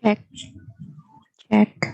Check, check.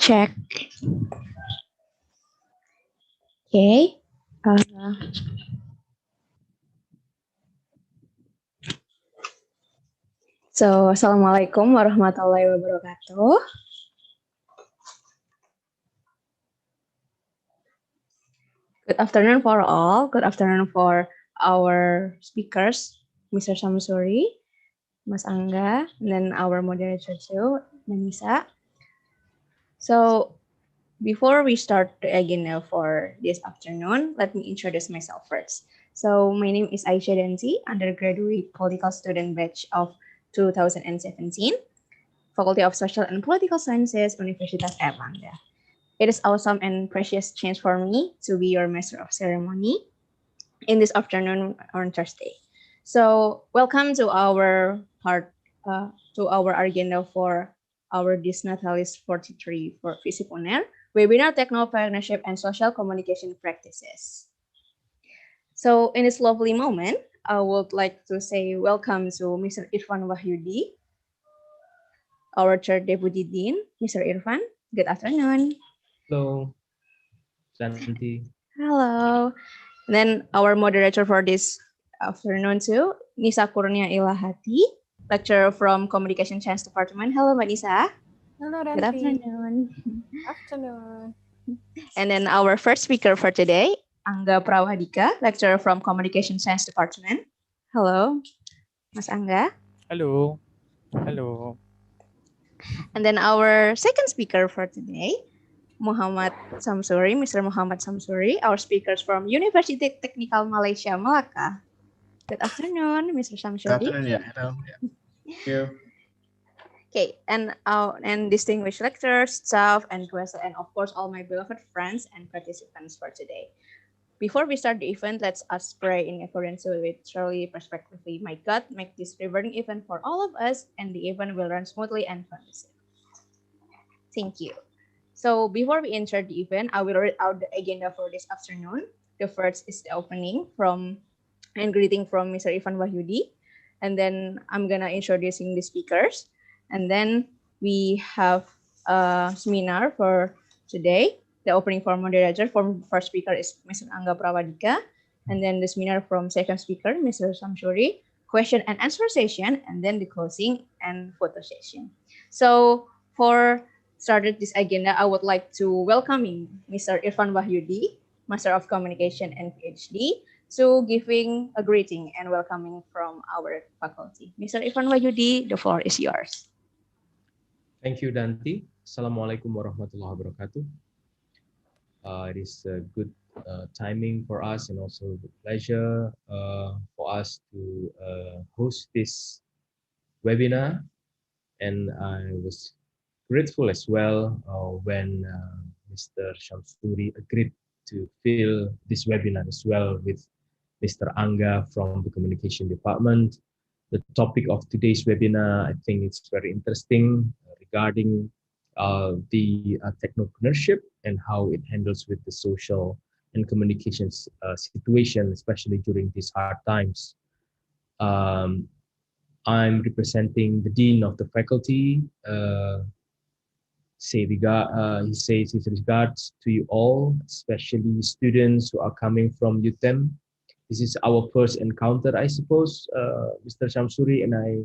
Check. Okay. Assalamualaikum warahmatullahi wabarakatuh. Good afternoon for all. Good afternoon for our speakers, Mr. Samsuri, Mas Angga, and then our moderator too, Manisa. So before we start the agenda for this afternoon, let me introduce myself first. So my name is Aisyah Danzi, undergraduate political student batch of 2017, Faculty of Social and Political Sciences, Universitas Airlangga. It is awesome and precious chance for me to be your master of ceremony in this afternoon on Thursday. So welcome to our to our agenda for our this Natalis 43 for FISIP on Air, webinar Technopreneurship and Social Communication Practices. So in this lovely moment, I would like to say welcome to Mr. Irfan Wahyudi, our third Deputy Dean. Mr. Irfan, good afternoon. Hello, Santi. Hello. And then our moderator for this afternoon too, Nisa Kurnia Ilahati, lecturer from Communication Science Department. Hello, Mbak Nisa. Hello, Good afternoon. Afternoon. And then our first speaker for today, Angga Prawadika, lecturer from Communication Science Department. Hello, Mas Angga. Hello. Hello. And then our second speaker for today, Muhammad Samsuri, Mr. Muhammad Samsuri, our speakers from University Technical Malaysia, Malacca. Good afternoon, Mr. Samsuri. Good afternoon, yeah. Hello. Yeah. Thank you. Okay, and distinguished lecturers, staff, and guests, and of course, all my beloved friends and participants for today. Before we start the event, let's us pray in accordance with Shirley perspectively. My God, make this rewarding event for all of us, and the event will run smoothly and conducive. Thank you. So before we enter the event, I will read out the agenda for this afternoon. The first is the opening and greeting from Mr. Irfan Wahyudi. And then I'm gonna introducing the speakers. And then we have a seminar for today. The opening for moderator from first speaker is Mr. Angga Prawadika. And then the seminar from second speaker, Mr. Samsuri, question and answer session, and then the closing and photo session. So for started this agenda, I would like to welcoming Mr. Irfan Wahyudi, Master of Communication and PhD, so giving a greeting and welcoming from our faculty. Mr. Irfan Wahyudi, the floor is yours. Thank you, Danti. Assalamualaikum warahmatullahi wabarakatuh. It is a good timing for us and also a pleasure for us to host this webinar. And I was grateful as well when Mr. Shamsuri agreed to fill this webinar as well with Mr. Angga from the Communication Department. The topic of today's webinar, I think it's very interesting regarding the technopreneurship and how it handles with the social and communications situation, especially during these hard times. Um, I'm representing the Dean of the Faculty. He says his regards to you all, especially students who are coming from UTEM. This is our first encounter, I suppose, Mr. Shamsuri, and I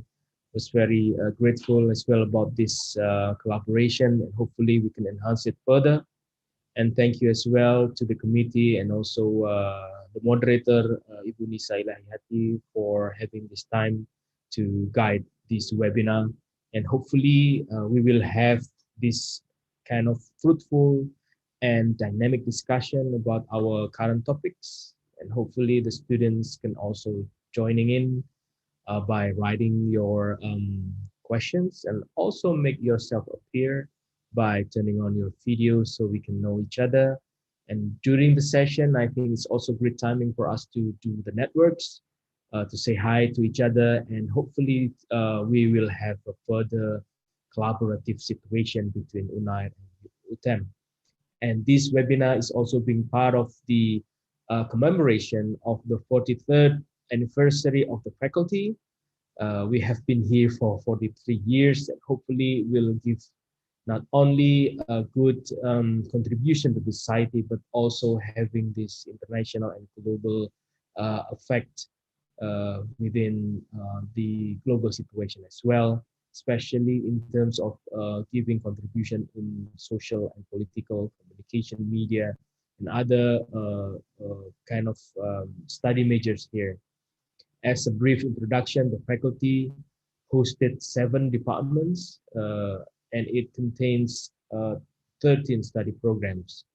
was very grateful as well about this collaboration, and hopefully we can enhance it further. And thank you as well to the committee and also the moderator, Ibu Nisa Ilahiyati, for having this time to guide this webinar. And hopefully we will have this kind of fruitful and dynamic discussion about our current topics. And hopefully the students can also joining in by writing your questions, and also make yourself appear by turning on your video so we can know each other. And during the session, I think it's also great timing for us to do the networks, to say hi to each other, and hopefully we will have a further collaborative situation between UNAIR and UTEM. And this webinar is also being part of the commemoration of the 43rd anniversary of the faculty. We have been here for 43 years, and hopefully will give not only a good contribution to the society, but also having this international and global effect within the global situation as well, especially in terms of giving contribution in social and political communication, media, and other kind of study majors here. As a brief introduction, the faculty hosted 7 departments, and it contains 13 study programs.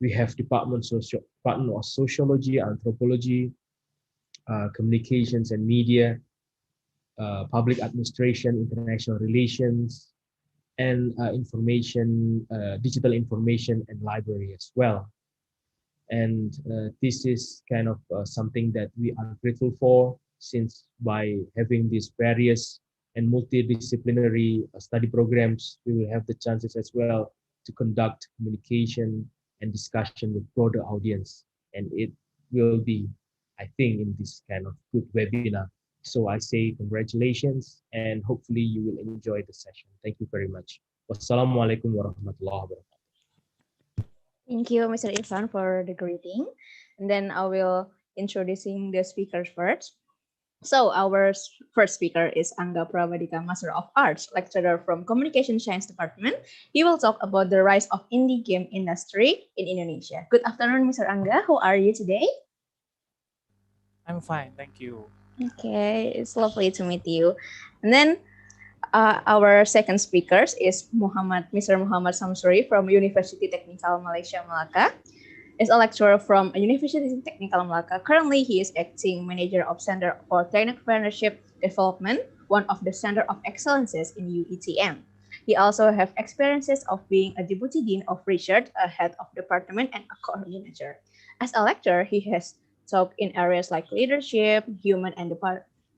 We have Department of Sociology, Anthropology, Communications and Media, Public Administration, International Relations, and Digital Information and Library as well. And this is kind of something that we are grateful for, since by having these various and multidisciplinary study programs, we will have the chances as well to conduct communication and discussion with broader audience. And it will be, I think, in this kind of good webinar. So I say congratulations, and hopefully you will enjoy the session. Thank you very much. Wassalamualaikum warahmatullahi wabarakatuh. Thank you, Mr. Irfan, for the greeting. And then I will introducing the speakers first. So our first speaker is Angga Pramadika, Master of Arts, lecturer from Communication Science Department. He will talk about the rise of indie game industry in Indonesia. Good afternoon, Mr. Angga. How are you today? I'm fine, thank you. Okay, it's lovely to meet you. And then our second speaker is Mr. Muhammad Samsuri from University Technical Malaysia Malacca. Is a lecturer from University Technical Malacca. Currently, he is acting manager of Center for Technopreneurship Development, one of the Center of Excellences in UETM. He also has experiences of being a deputy dean of research, a head of department, and a coordinator. As a lecturer, he has taught in areas like leadership, human and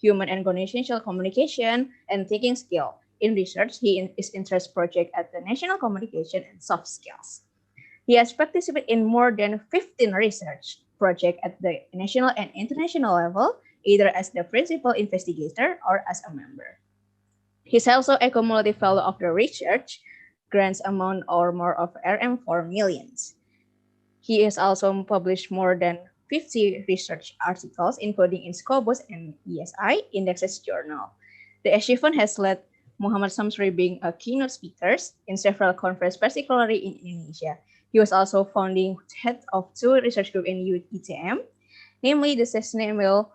organizational communication, and thinking skill. In research, he is interested project at the National Communication and Soft Skills. He has participated in more than 15 research projects at the national and international level, either as the principal investigator or as a member. He's also a cumulative fellow of the research grants amount or more of RM4 millions. He has also published more than 50 research articles, including in Scopus and ESI Indexes Journal. The achievement has led Muhammad Samsuri being a keynote speaker in several conferences, particularly in Indonesia. He was also founding head of 2 research groups in UTM, namely the Sustainable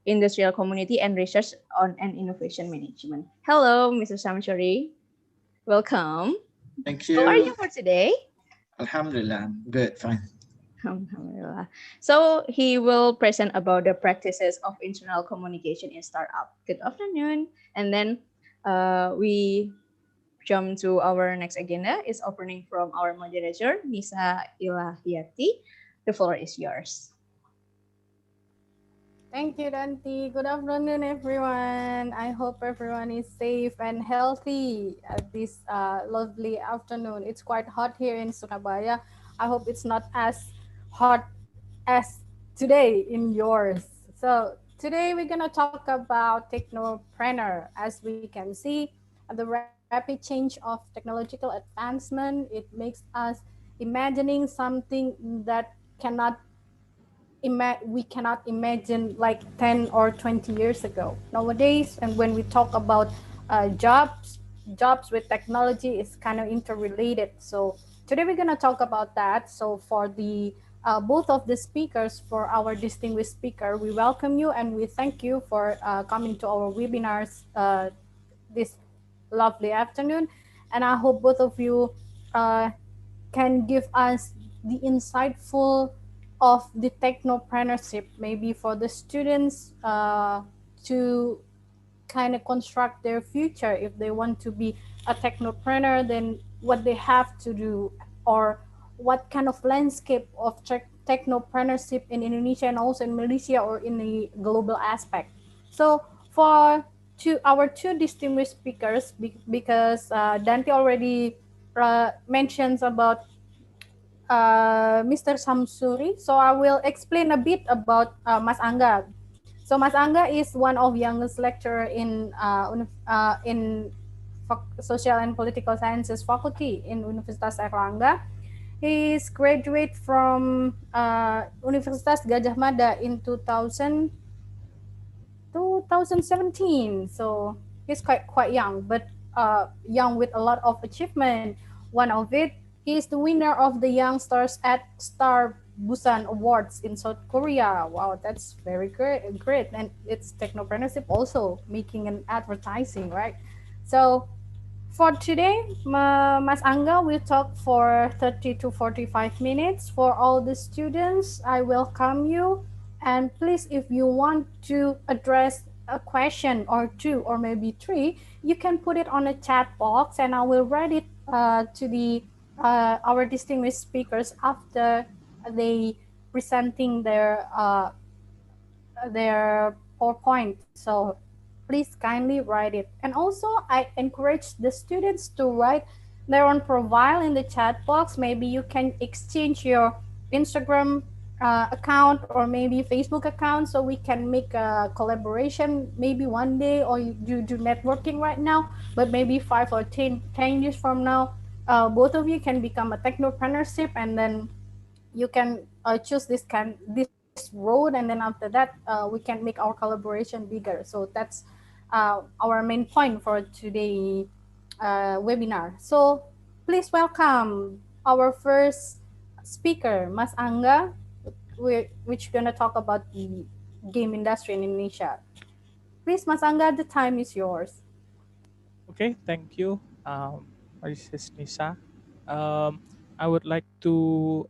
Industrial Community and Research on and Innovation Management. Hello, Mr. Samsuri. Welcome. Thank How are you. you for today? Alhamdulillah. Good, fine. Alhamdulillah. So he will present about the practices of internal communication in startup. Good afternoon. And then we jump to our next agenda. It's opening from our moderator, Nisa Ilahiyati. The floor is yours. Thank you, Danti. Good afternoon, everyone. I hope everyone is safe and healthy at this lovely afternoon. It's quite hot here in Surabaya. I hope it's not as hot as today in yours. So today we're gonna talk about technopreneur. As we can see, the rapid change of technological advancement, it makes us imagining something that cannot we cannot imagine like 10 or 20 years ago nowadays. And when we talk about jobs with technology is kind of interrelated. So today we're going to talk about that. So for the both of the speakers, for our distinguished speaker, we welcome you and we thank you for coming to our webinars this lovely afternoon. And I hope both of you uh, can give us the insightful of the technopreneurship, maybe for the students to kind of construct their future. If they want to be a technopreneur, then what they have to do, or what kind of landscape of technopreneurship in Indonesia and also in Malaysia or in the global aspect. So for our two distinguished speakers, because Dante already mentions about Mr. Samsuri. So I will explain a bit about Mas Angga. So Mas Angga is one of youngest lecturer in Social and Political Sciences faculty in Universitas Airlangga. He is graduate from Universitas Gajah Mada in 2017. So he's quite young, but young with a lot of achievement. One of it, he is the winner of the Young Stars at Star Busan Awards in South Korea. Wow, that's very great. And it's technopreneurship also making an advertising, right? So for today, Mas Angga will talk for 30 to 45 minutes. For all the students, I welcome you. And please, if you want to address a question or two or maybe three, you can put it on a chat box and I will write it to the our distinguished speakers after they presenting their PowerPoint. So please kindly write it. And also, I encourage the students to write their own profile in the chat box. Maybe you can exchange your Instagram account or maybe Facebook account so we can make a collaboration maybe one day, or you do networking right now, but maybe 5 or 10 years from now, both of you can become a technopreneurship, and then you can choose this road, and then after that we can make our collaboration bigger. So that's our main point for today webinar. So please welcome our first speaker, Mas Angga, which gonna talk about the game industry in Indonesia. Please, Mas Angga, the time is yours. Okay, thank you. This is Nisa. Um, I would like to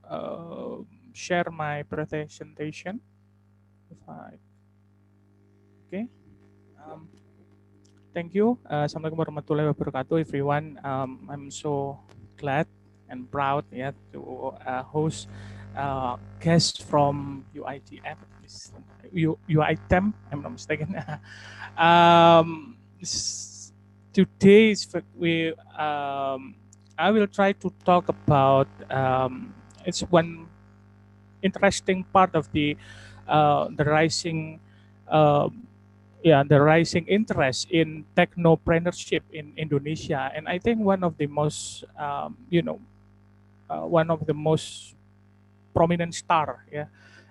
share my presentation. If I, okay. Um, Thank you. Assalamualaikum warahmatullahi wabarakatuh, everyone. I'm so glad and proud, yeah, to host guests from UITM, UITM, I'm not mistaken. Today I will try to talk about it's one interesting part of the rising the rising interest in technopreneurship in Indonesia. And I think one of the most one of the most prominent star, yeah,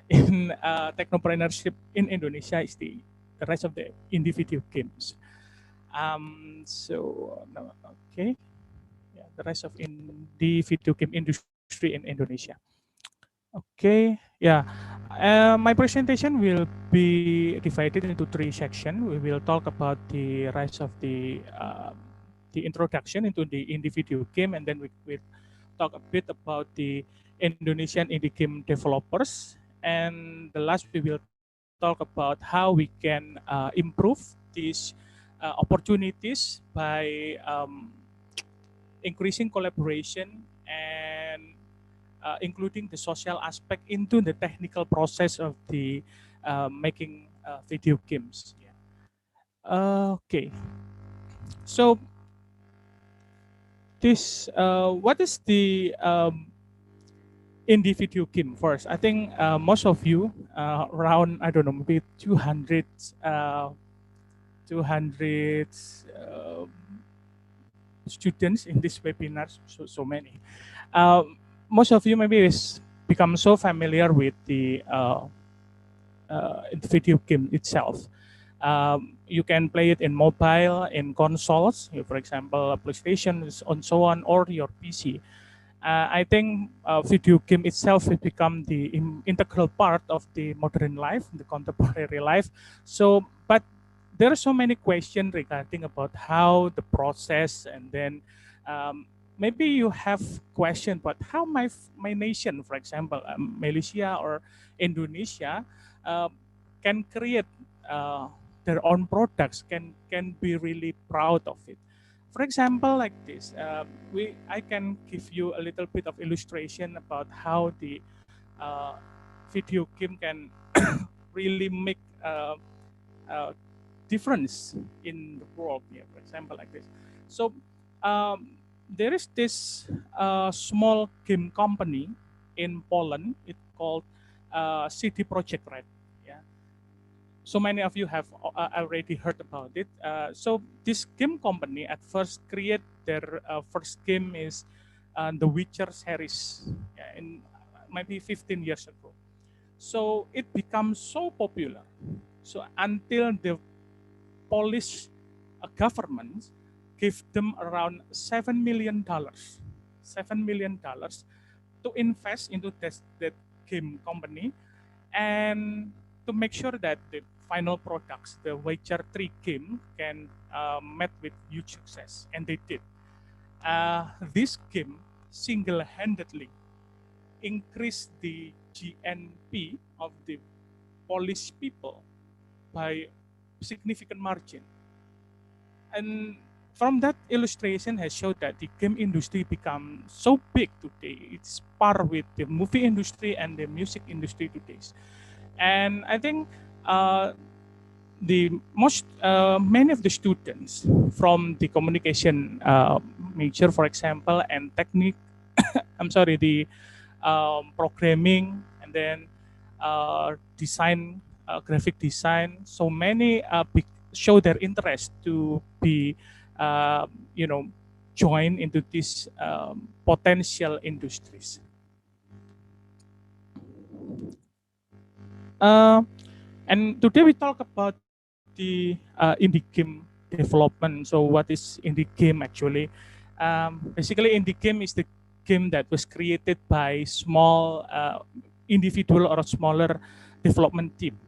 in technopreneurship in Indonesia is the rise of the individual games. No, okay, yeah, the rise of the video game industry in Indonesia. Okay, yeah. My presentation will be divided into three sections. We will talk about the rise of the introduction into the indie video game, and then we will talk a bit about the Indonesian indie game developers, and the last we will talk about how we can improve these opportunities by increasing collaboration and including the social aspect into the technical process of the making video games. Yeah. Okay, so this what is the indie video game first? I think most of you, around, I don't know, maybe 200, 200 students in this webinar, so many. Most of you maybe is become so familiar with the video game itself. You can play it in mobile, in consoles, for example, PlayStation, and so on, or your PC. I think video game itself has become the integral part of the modern life, the contemporary life. So, but there are so many questions regarding about how the process, and then maybe you have question about how my nation, for example, Malaysia or Indonesia, uh, can create uh, their own products, can be really proud of it. For example, like this, I can give you a little bit of illustration about how the uh, video game can really make uh, difference in the world. Yeah, for example, like this. So um, there is this small game company in Poland. It's called CD Projekt Red. Yeah, so many of you have already heard about it. So this game company at first create their first game is the Witcher series, yeah, in maybe 15 years ago. So it becomes so popular. So until the Polish government gave them around $7 million, $7 million to invest into that game company, and to make sure that the final products, the Witcher 3 game, can met with huge success, and they did. This game single-handedly increased the GNP of the Polish people by significant margin. And from that illustration has showed that the game industry become so big today. It's par with the movie industry and the music industry today. And I think the most many of the students from the communication major, for example, and technique, I'm sorry, the programming, and then design, graphic design. So many show their interest to be, you know, join into these potential industries. And today we talk about the indie game development. So what is indie game actually? Basically, indie game is the game that was created by small individual or a smaller development team.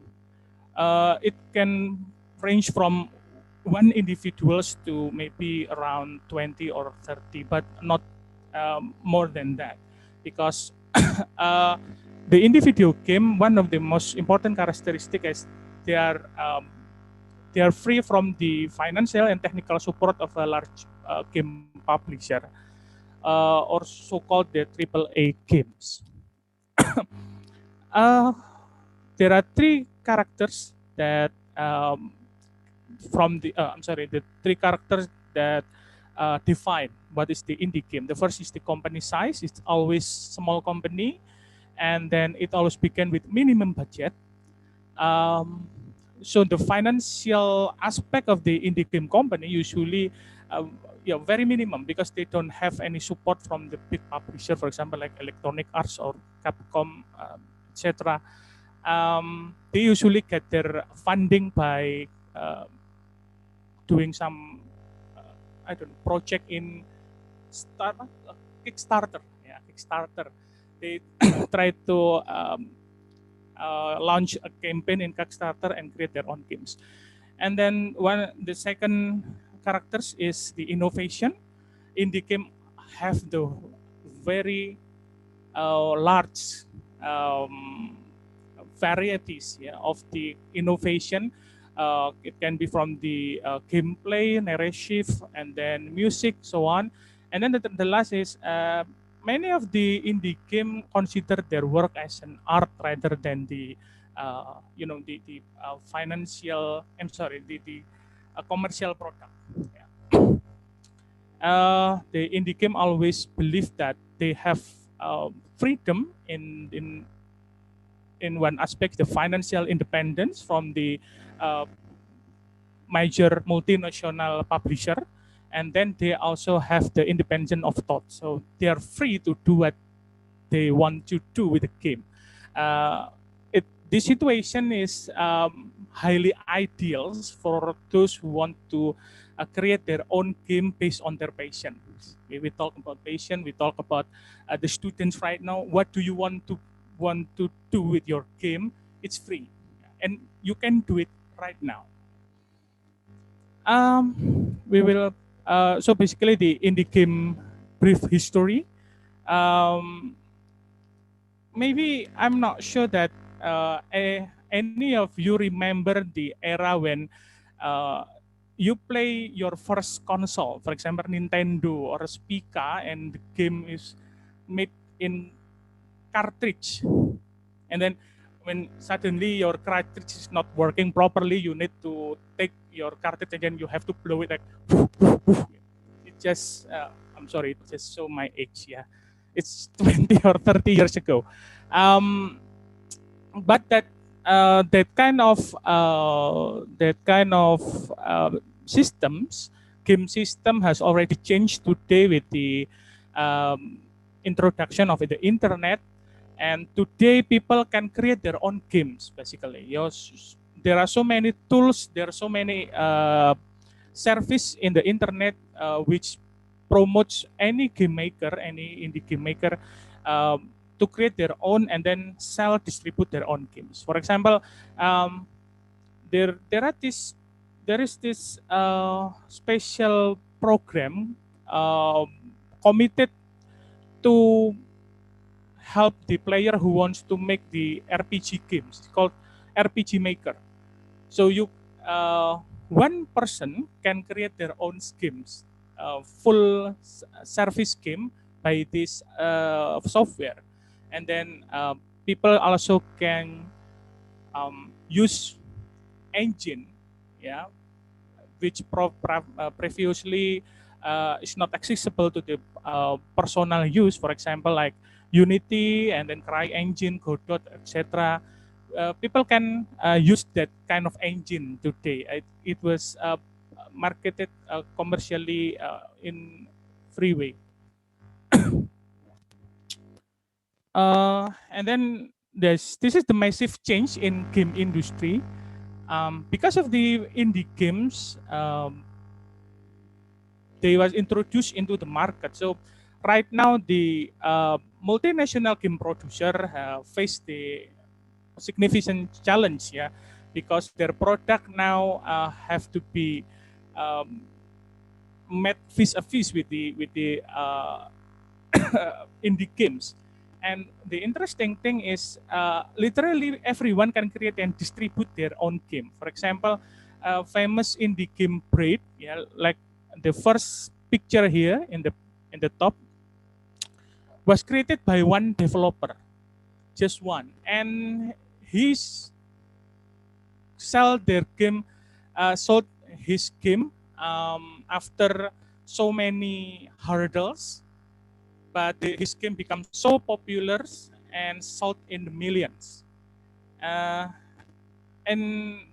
It can range from one individuals to maybe around 20 or 30, but not more than that, because uh, the individual game, one of the most important characteristics is they are um, they are free from the financial and technical support of a large game publisher, or so-called the AAA games. uh, there are three characters that from the I'm sorry, the three characters that define what is the indie game. The first is the company size. It's always small company, and then it always begin with minimum budget. Um, so the financial aspect of the indie game company usually, very minimum, because they don't have any support from the big publisher, for example, like Electronic Arts or Capcom, etc. They usually get their funding by doing some I don't know, project in Kickstarter. Yeah, Kickstarter. They try to launch a campaign in Kickstarter and create their own games. And then the second characters is the innovation. Indie game have the very large varieties, yeah, of the innovation. It can be from the gameplay, narrative, and then music, so on. And then the last is many of the indie game consider their work as an art rather than the the financial. I'm sorry, the commercial product. Yeah. The indie game always believe that they have freedom in one aspect, the financial independence from the uh, major multinational publisher, and then they also have the independence of thought. So they are free to do what they want to do with the game. This situation is highly ideal for those who want to create their own game based on their passion. We talk about passion. We talk about the students right now. What do you want to do with your game? It's free, and you can do it right now. We will. So basically, the indie game brief history. Maybe I'm not sure that any of you remember the era when uh, you play your first console, for example, Nintendo or Spica, and the game is made in cartridge. And then when suddenly your cartridge is not working properly, you need to take your cartridge and then you have to blow it like, it just, I'm sorry, it just show my age, yeah. It's 20 or 30 years ago. But that kind of systems, game system has already changed today with the introduction of the internet, and today people can create their own games. Basically, there are so many tools, there are so many service in the internet which promotes any game maker, any indie game maker, to create their own and then distribute their own games. For example, there is this special program committed to help the player who wants to make the RPG games. It's called RPG Maker. So one person can create their own games, full service game by this software, and then people also can use engine, yeah, which previously is not accessible to the personal use. For example, like Unity and then CryEngine, Godot, etc. People can use that kind of engine today. It was marketed commercially in free way. And then this is the massive change in game industry. Because of the indie games, they was introduced into the market. So right now the multinational game producer face the significant challenge, yeah, because their product now have to be met face-to-face with the indie games. And the interesting thing is literally everyone can create and distribute their own game. For example, famous indie game Braid, yeah, like the first picture here in the top was created by one developer, just one, and he's sold his game after so many hurdles, but his game became so popular and sold in the millions. And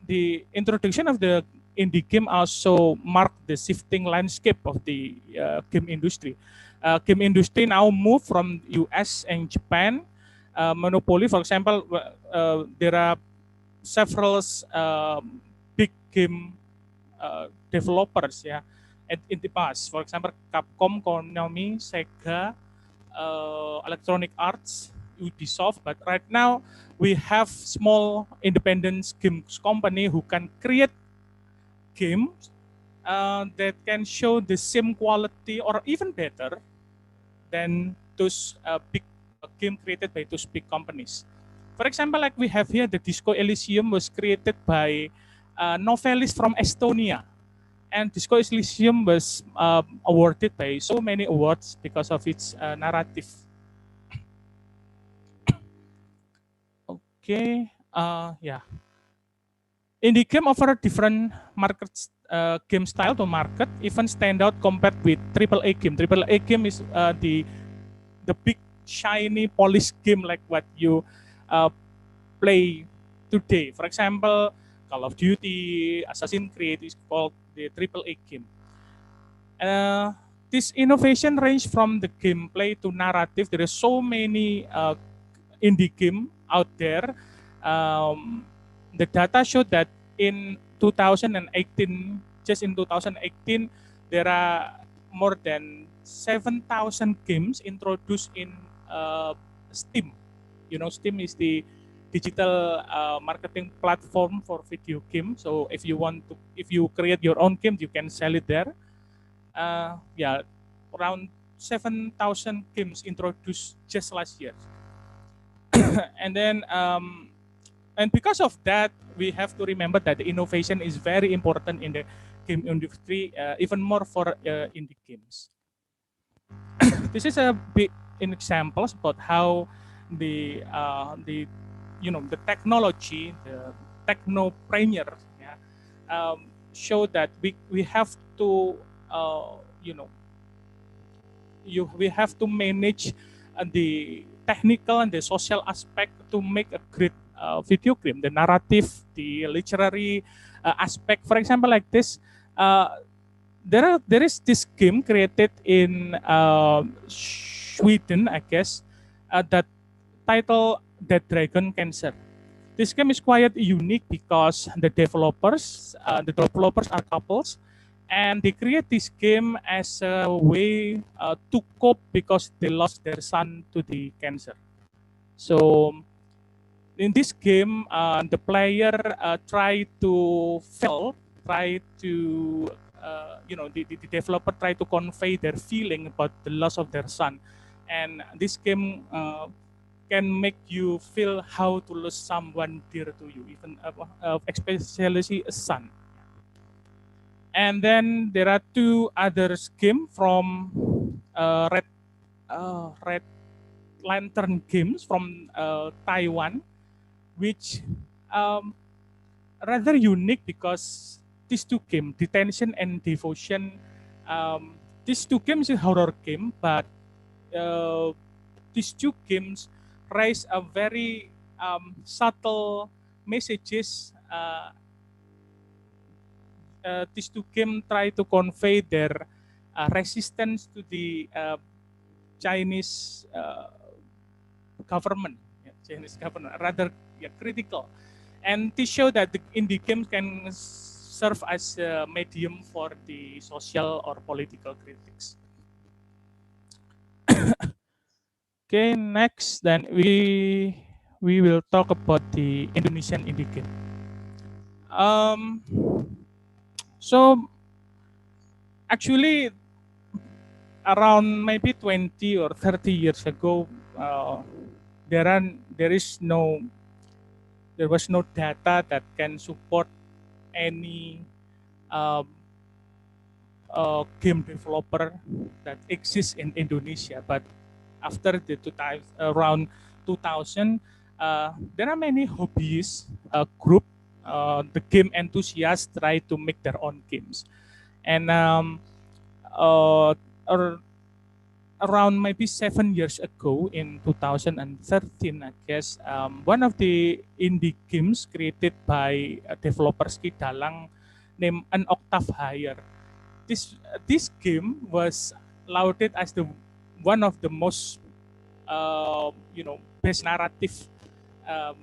the introduction of the indie game also marked the shifting landscape of the game industry. Game industry now move from US and Japan monopoly. For example, there are several big game developers, yeah, in the past. For example, Capcom, Konami, Sega, Electronic Arts, Ubisoft. But right now we have small independent games company who can create games that can show the same quality or even better than those big game created by those big companies. For example, like we have here, the Disco Elysium was created by a novelist from Estonia. And Disco Elysium was awarded by so many awards because of its narrative. Okay, yeah. Indie game offer different market game style to market, even stand out compared with AAA game. AAA game is the big shiny polished game like what you uh, play today. For example, Call of Duty, Assassin's Creed is called the AAA game. This innovation range from the gameplay to narrative. There are so many indie game out there. The data showed that in 2018, just in 2018, there are more than 7,000 games introduced in Steam. You know, Steam is the digital marketing platform for video games. So if you create your own game, you can sell it there. Yeah, around 7,000 games introduced just last year. And then, and because of that, we have to remember that the innovation is very important in the game industry, even more for indie games. This is a big examples about how the the technology, the technopreneur, yeah, show that we have to you know we have to manage the technical and the social aspect to make a great video game. The narrative, the literary aspect, for example, like this. There is this game created in Sweden, I guess, that title Dead Dragon Cancer. This game is quite unique because the developers are couples, and they create this game as a way to cope because they lost their son to the cancer. So in this game, the player try to the developer try to convey their feeling about the loss of their son, and this game can make you feel how to lose someone dear to you, even especially a son. And then there are two other games from Red Lantern Games from Taiwan, which um, rather unique because these two games, Detention and Devotion, these two games is horror game, but uh, these two games raise a very subtle messages. These two games try to convey their resistance to the Chinese government, Chinese government, rather critical. And this show that the indie games can serve as a medium for the social or political critics. Okay, next then we will talk about the Indonesian indie game. So actually around maybe 20 or 30 years ago, there was no data that can support any um, game developer that exists in Indonesia. But after the around 2000, there are many hobbies group. The game enthusiasts try to make their own games, and around maybe 7 years ago in 2013, I guess, one of the indie games created by developers Kidalang named An Octave Higher. This game was lauded as the one of the most best narrative um,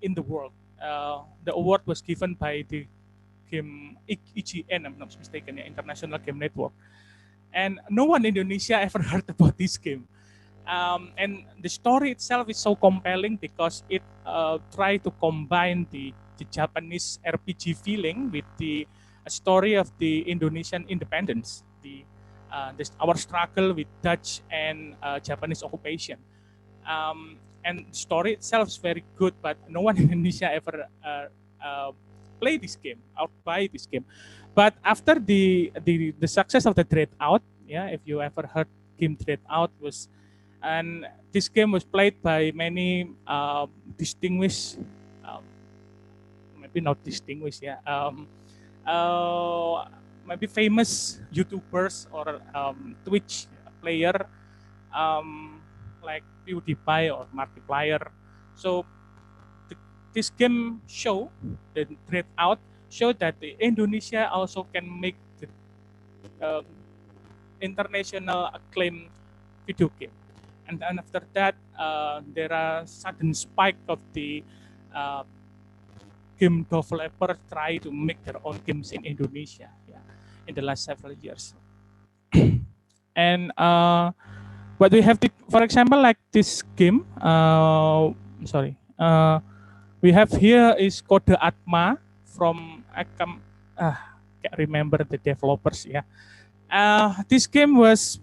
in the world. The award was given by the game IGN, I'm not mistaken, International Game Network. And no one in Indonesia ever heard about this game. And the story itself is so compelling because it tried to combine the Japanese RPG feeling with the story of the Indonesian independence, our struggle with Dutch and Japanese occupation. And the story itself is very good, but no one in Indonesia ever play this game or buy this game. But after the success of the Dread Out, yeah, if you ever heard game Dread Out and this game was played by many distinguished, maybe not distinguished, yeah, maybe famous YouTubers or Twitch player, like PewDiePie or Markiplier. So this game show, the Dread Out, showed that Indonesia also can make the international acclaimed video game. And then after that, there are sudden spike of the game developer try to make their own games in Indonesia, yeah, in the last several years. And what we have, for example, like this game, we have here is Kode Atma from can't remember the developers, yeah. This game was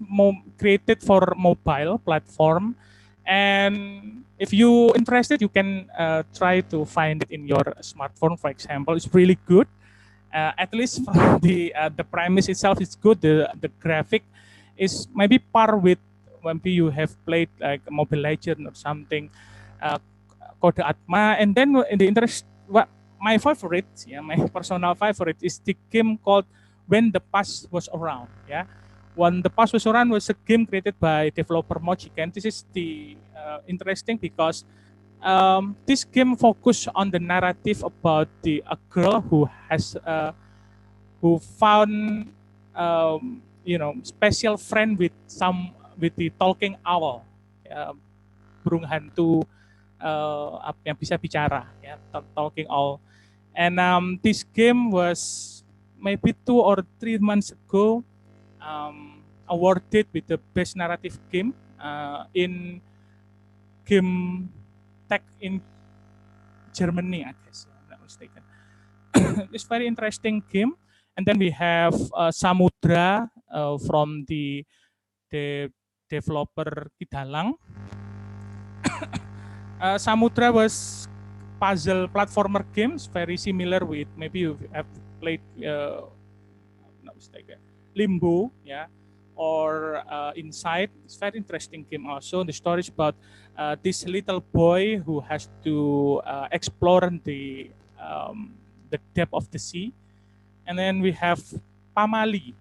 created for mobile platform, and if you interested, you can try to find it in your smartphone. For example, it's really good. At least from the premise itself is good. The graphic is maybe par with maybe you have played like Mobile Legend or something. Kode Atma, and then in the interest, my favorite, yeah, my personal favorite is the game called When the Past Was Around. Yeah, When the Past Was Around was a game created by developer Mochiken. This is the interesting because this game focused on the narrative about a girl who has who found special friend with the talking owl, burung hantu yang bisa bicara, ya, talking owl. And this game was maybe 2 or 3 months ago awarded with the best narrative game in Game Tech in Germany, I guess, if I'm not mistaken. It's very interesting game. And then we have Samudra from the developer Kidalang. Samudra was puzzle platformer games, very similar with, maybe you have played not mistaken, Limbo, yeah, or Inside. It's very interesting game also. The story is about this little boy who has to explore the depth of the sea. And then we have Pamali.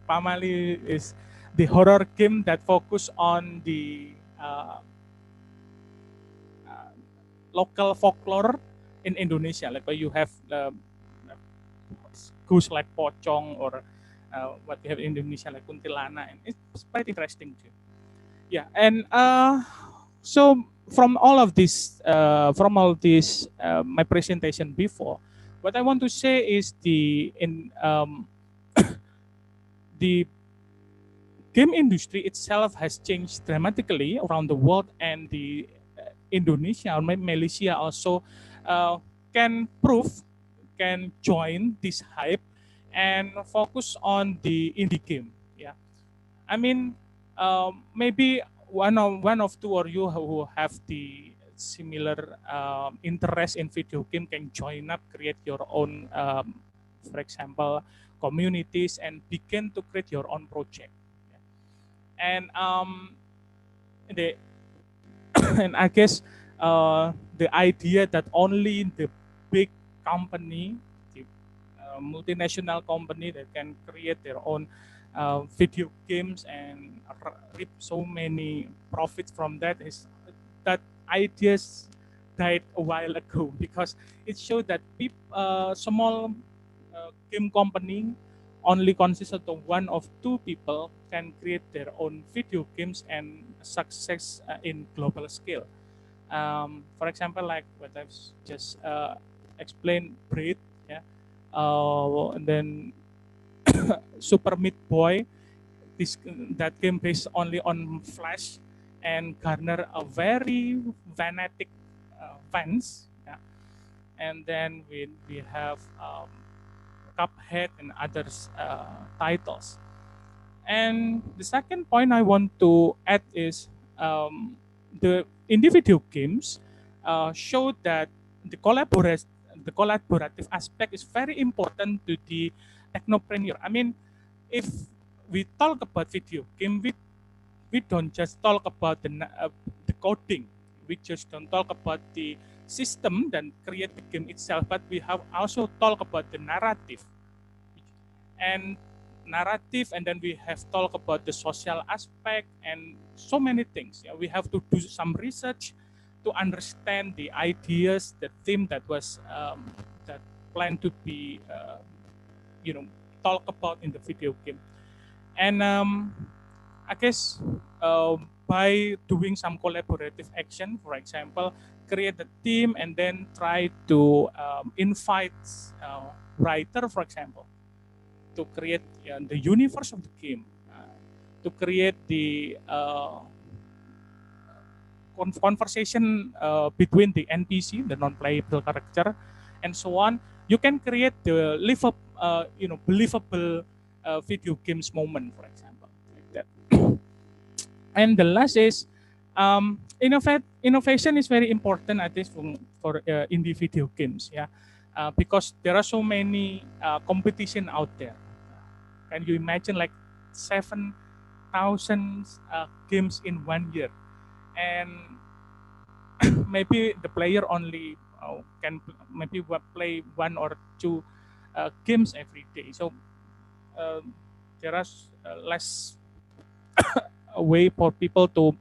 Pamali is the horror game that focus on the local folklore in Indonesia, like where you have ghosts like pocong or what we have in Indonesia like kuntilana, and it's quite interesting too. Yeah, and so from all this, my presentation before, what I want to say is the game industry itself has changed dramatically around the world, and the Indonesia or Malaysia also can join this hype and focus on the indie game. Yeah, I mean, maybe one of two of you who have the similar interest in video game can join up, create your own, for example, communities, and begin to create your own project. And and I guess the idea that only the big company, the multinational company that can create their own video games and reap so many profits from that ideas died a while ago, because it showed that small game company only consists of 1 or 2 people can create their own video games and success in global scale. For example, like what I've just explained, Braid, yeah, And then Super Meat Boy. That game based only on Flash and garner a very fanatic fans. Yeah. And then we have Cuphead and others titles. And the second point I want to add is the individual games show that the collaborative aspect is very important to the technopreneur. I mean, if we talk about video game, we don't just talk about the coding. We just don't talk about the system that create the game itself, but we have also talk about the narrative and and then we have talked about the social aspect and so many things. Yeah, we have to do some research to understand the ideas, the theme that was that planned to be talked about in the video game. And I guess by doing some collaborative action, for example, create a team and then try to invite writer, for example, to create the universe of the game, to create the conversation between the NPC, the non-playable character, and so on. You can create the believable video games moment, for example, like that. And the last is innovation is very important, at least for indie video games, yeah, because there are so many competition out there. Can you imagine like 7,000 games in 1 year, and maybe the player only can maybe play 1 or 2 games every day. So there are less a way for people to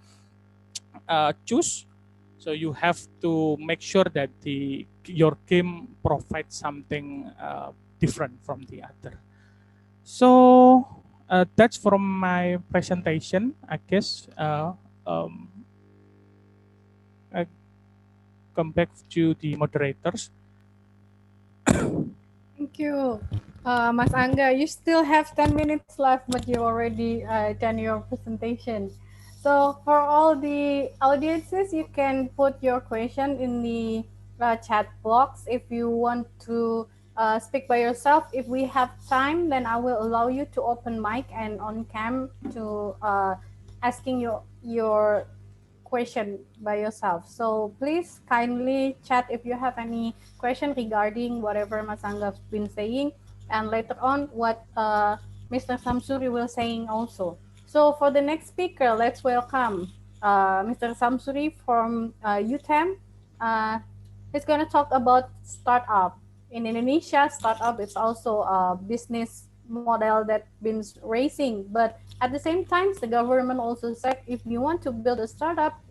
choose. So you have to make sure that your game provides something different from the other. So that's from my presentation. I guess I come back to the moderators. Thank you, Mas Angga. You still have 10 minutes left, but you already done your presentation. So for all the audiences, you can put your question in the chat box if you want to speak by yourself. If we have time, then I will allow you to open mic and on cam to asking your question by yourself. So please kindly chat if you have any question regarding whatever Mas Angga has been saying, and later on what Mr. Samsuri will saying also. So for the next speaker, let's welcome Mr. Samsuri from UTEM. He's going to talk about startup. In Indonesia, startup is also a business model that been raising, but at the same time, the government also said if you want to build a startup,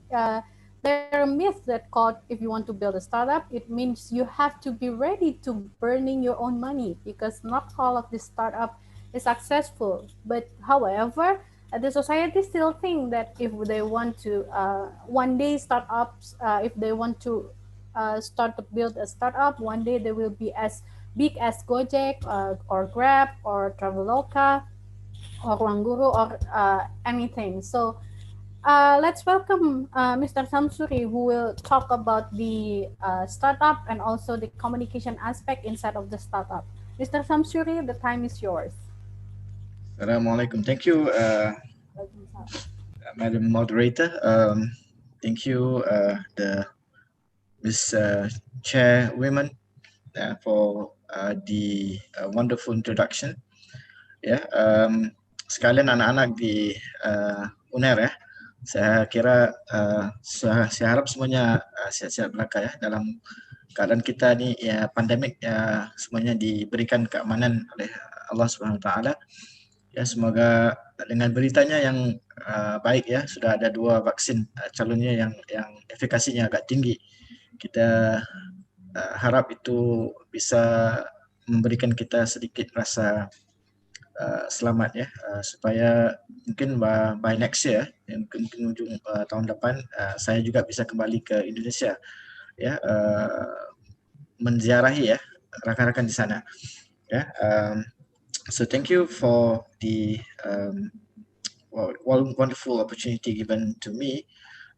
there are myths that called if you want to build a startup, it means you have to be ready to burning your own money, because not all of the startup is successful. But however, the society still think that if they want to one day startups, if they want to start to build a startup, one day they will be as big as Gojek or Grab or Traveloka or Ruangguru or anything. So let's welcome Mr. Samsuri, who will talk about the startup and also the communication aspect inside of the startup. Mr. Samsuri, the time is yours. Assalamualaikum. Thank you, Madam Moderator. Thank you, the Miss Chairwoman, for the wonderful introduction. Ya, sekalian anak-anak di UNER ya. Saya kira saya harap semuanya sehat-sehat belaka ya, dalam keadaan kita ni ya pandemik ya, semuanya diberikan keamanan oleh Allah Subhanahu Wa Taala. Ya, semoga dengan beritanya yang baik ya, sudah ada 2 vaksin calonnya yang efikasinya agak tinggi. Kita harap itu bisa memberikan kita sedikit rasa selamat ya, supaya mungkin by next year, mungkin ujung tahun depan, saya juga bisa kembali ke Indonesia ya, menziarahi ya rakan-rakan di sana. Yeah. So thank you for the wonderful opportunity given to me.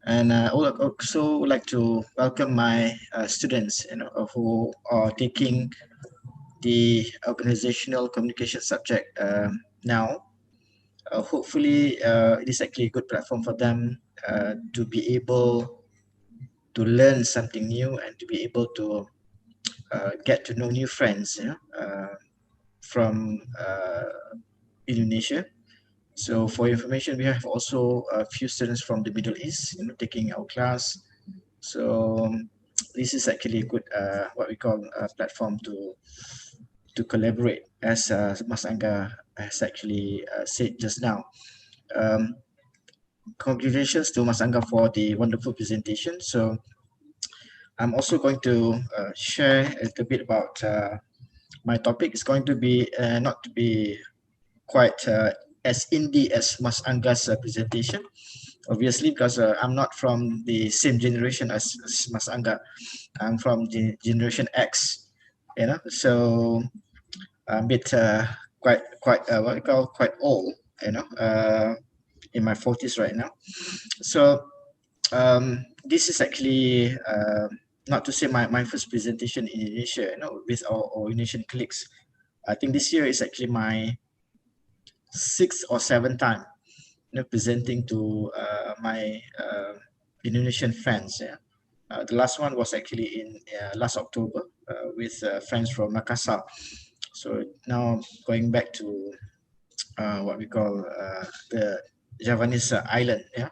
And I would also like to welcome my students, who are taking the organizational communication subject now. Hopefully, it is actually a good platform for them to be able to learn something new and to be able to get to know new friends, from Indonesia. So for information, we have also a few students from the Middle East, taking our class. So this is actually a good, what we call a platform to collaborate, as Mas Angga has actually said just now. Congratulations to Mas Angga for the wonderful presentation. So I'm also going to share a little bit about my topic. It's going to be not to be quite as indie as Mas Angga's presentation, obviously, because I'm not from the same generation as Mas Angga. I'm from the generation X, so I'm a bit quite what we call quite old, in my 40s right now. So this is actually not to say my first presentation in Indonesia, with our Indonesian colleagues. I think this year is actually my 6th or 7th time, presenting to my Indonesian friends. Yeah, the last one was actually in last October with friends from Makassar. So now going back to what we call the Javanese island. Yeah,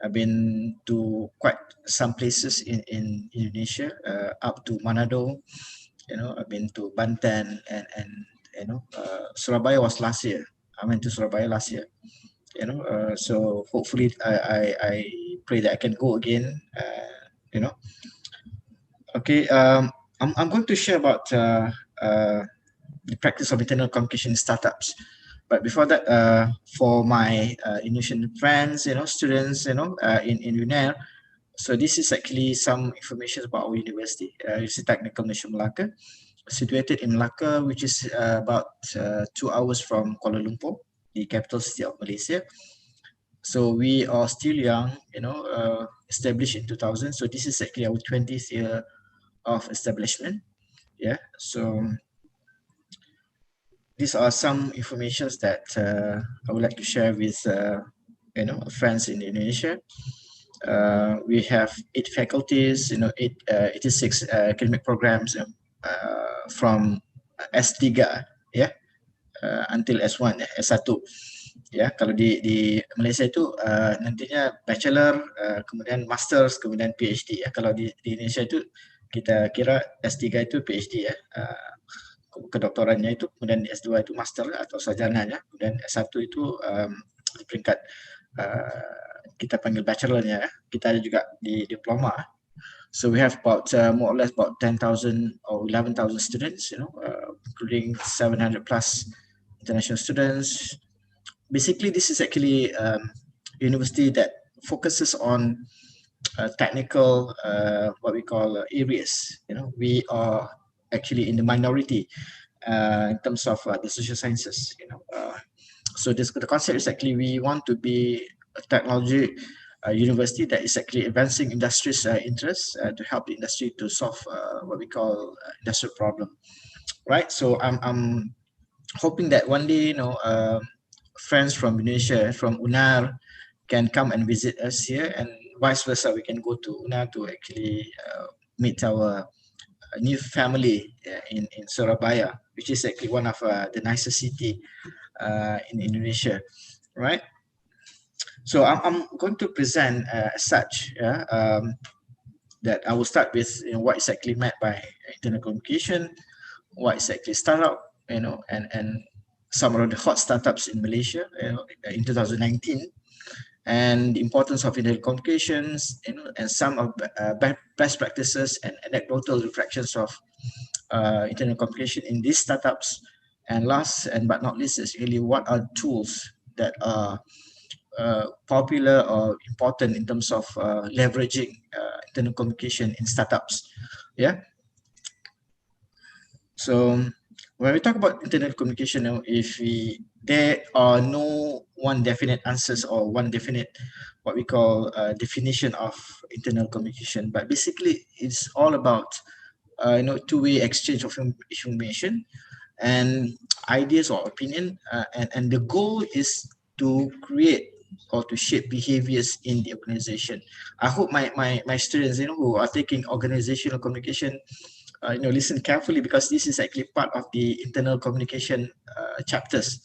I've been to quite some places in Indonesia, up to Manado. I've been to Banten and Surabaya was last year. I went to Surabaya last year. So hopefully I pray that I can go again. Okay. I'm going to share about the practice of internal communication in startups. But before that, for my Indonesian friends, students, in UNAIR, so this is actually some information about our university. It's a Technical National Malacca, situated in Malacca, which is about 2 hours from Kuala Lumpur, the capital city of Malaysia. So we are still young, established in 2000. So this is actually our 20th year of establishment. Yeah. So these are some informations that I would like to share with friends in Indonesia. We have 8 faculties, 86 academic programs from S3, yeah, until S1, S1. Ya, kalau di Malaysia itu nantinya bachelor, kemudian masters, kemudian PhD ya. Kalau di Indonesia itu kita kira S3 itu PhD ya. Kedoktorannya itu, kemudian S2 itu master atau sarjananya, kemudian S1 itu peringkat kita panggil bachelornya ya. Kita ada juga di diploma. So we have about more or less about 10,000 or 11,000 students, including 700 plus international students. Basically, this is actually a university that focuses on technical, what we call areas. We are actually in the minority in terms of the social sciences. So the concept is actually we want to be a technology university that is actually advancing industry's interests to help the industry to solve what we call industrial problem, right? So I'm hoping that one day, friends from Indonesia, from UNAR, can come and visit us here, and vice versa. We can go to UNAR to actually meet our new family in Surabaya, which is actually one of the nicest city in Indonesia, right? So I'm going to present as such, that I will start with what is actually meant by internal communication, what is actually startup, and some of the hot startups in Malaysia, in 2019, and the importance of internal communications, and some of best practices and anecdotal reflections of internal communication in these startups. And last and but not least is really what are tools that are popular or important in terms of leveraging internal communication in startups. Yeah. So when we talk about internet communication, if there are no one definite answers or one definite what we call definition of internal communication, but basically it's all about two-way exchange of information and ideas or opinion, and the goal is to create or to shape behaviors in the organization. I hope my students who are taking organizational communication listen carefully, because this is actually part of the internal communication chapters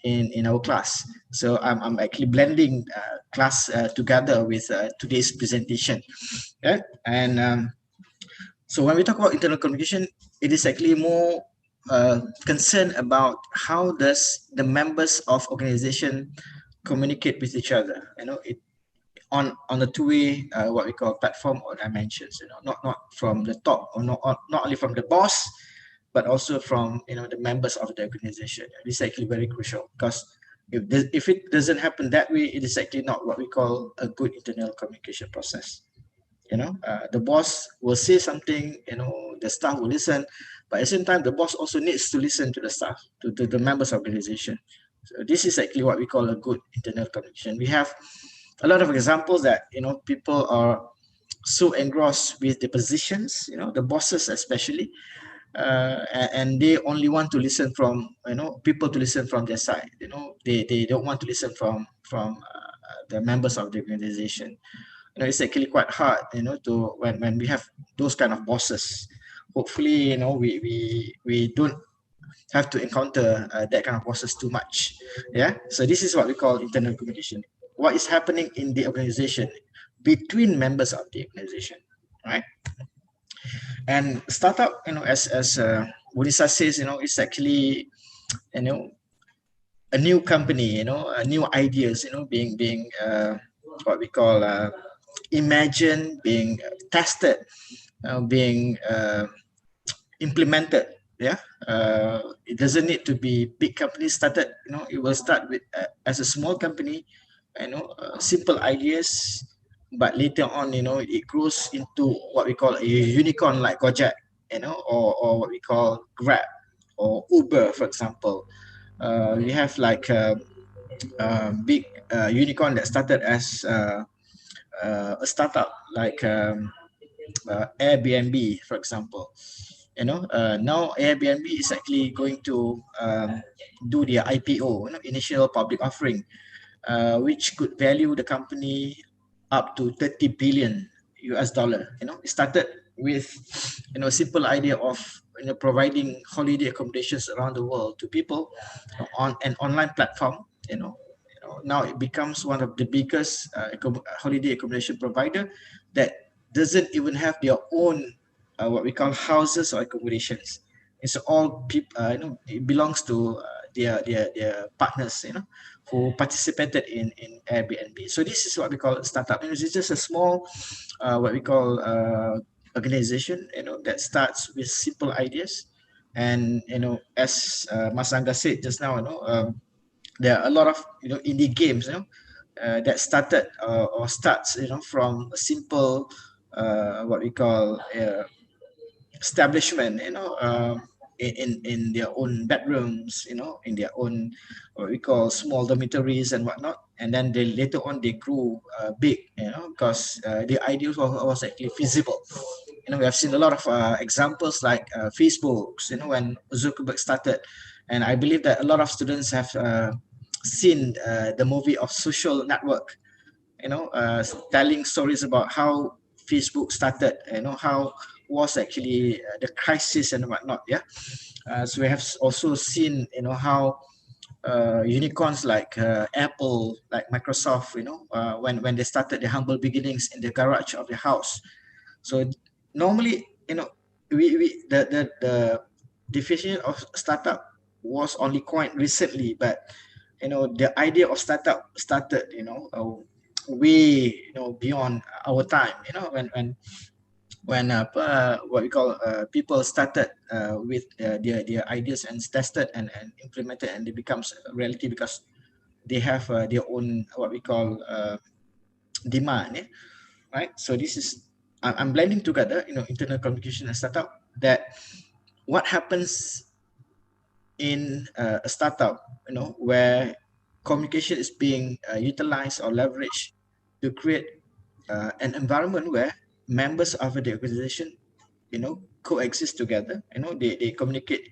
in our class. So I'm actually blending class together with today's presentation. Yeah, and so when we talk about internal communication, it is actually more concerned about how does the members of organization communicate with each other. It on the two-way what we call platform or dimensions. Not from the top, or not only from the boss, but also from the members of the organization. This is actually very crucial, because if it doesn't happen that way, it is actually not what we call a good internal communication process. The boss will say something, the staff will listen, but at the same time the boss also needs to listen to the staff, to the members of the organization. So this is actually what we call a good internal communication. We have a lot of examples that people are so engrossed with the positions, the bosses especially, and they only want to listen from people to listen from their side. They don't want to listen from the members of the organization. It's actually quite hard, to when we have those kind of bosses. Hopefully, we don't have to encounter that kind of bosses too much. Yeah. So this is what we call internal communication. What is happening in the organization between members of the organization, right? And startup, as Bunisa says, it's actually, a new company, new ideas, being what we call imagined, being tested, being implemented. Yeah, it doesn't need to be big companies started. It will start with as a small company, simple ideas, but later on, it grows into what we call a unicorn like Gojek, or what we call Grab or Uber, for example. We have like a big unicorn that started as a startup, like Airbnb, for example. Now Airbnb is actually going to do their IPO, initial public offering, which could value the company up to 30 billion US dollar. It started with a simple idea of providing holiday accommodations around the world to people on an online platform. Now it becomes one of the biggest holiday accommodation provider that doesn't even have their own what we call houses or accommodations. It's all people, it belongs to their partners, who participated in Airbnb. So this is what we call startup. It's just a small what we call organization, that starts with simple ideas. And as Mas Angga said just now, there are a lot of indie games, that started or starts from a simple what we call establishment, in their own bedrooms, in their own what we call small dormitories and whatnot. And then they later on they grew big, because the idea was actually feasible. We have seen a lot of examples like Facebook's, when Zuckerberg started. And I believe that a lot of students have seen the movie of Social Network, telling stories about how Facebook started, how was actually the crisis and whatnot. Yeah. So we have also seen, how unicorns like Apple, like Microsoft, when they started their humble beginnings in the garage of their house. So normally, the definition of startup was only quite recently, but the idea of startup started way beyond our time. When what we call people started with their ideas and tested and implemented, and it becomes a reality because they have their own what we call demand, right? So this is I'm blending together internal communication and startup. That what happens in a startup, where communication is being utilized or leveraged to create an environment where members of the organization, coexist together. They communicate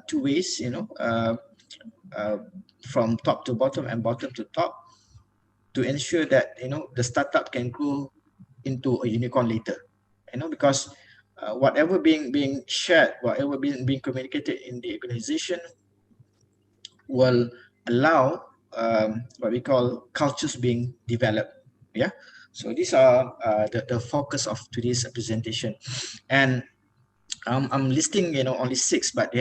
two ways, from top to bottom and bottom to top, to ensure that the startup can grow into a unicorn later. Because whatever being shared, whatever being communicated in the organization will allow what we call cultures being developed. Yeah. So these are the focus of today's presentation, and I'm listing only 6, but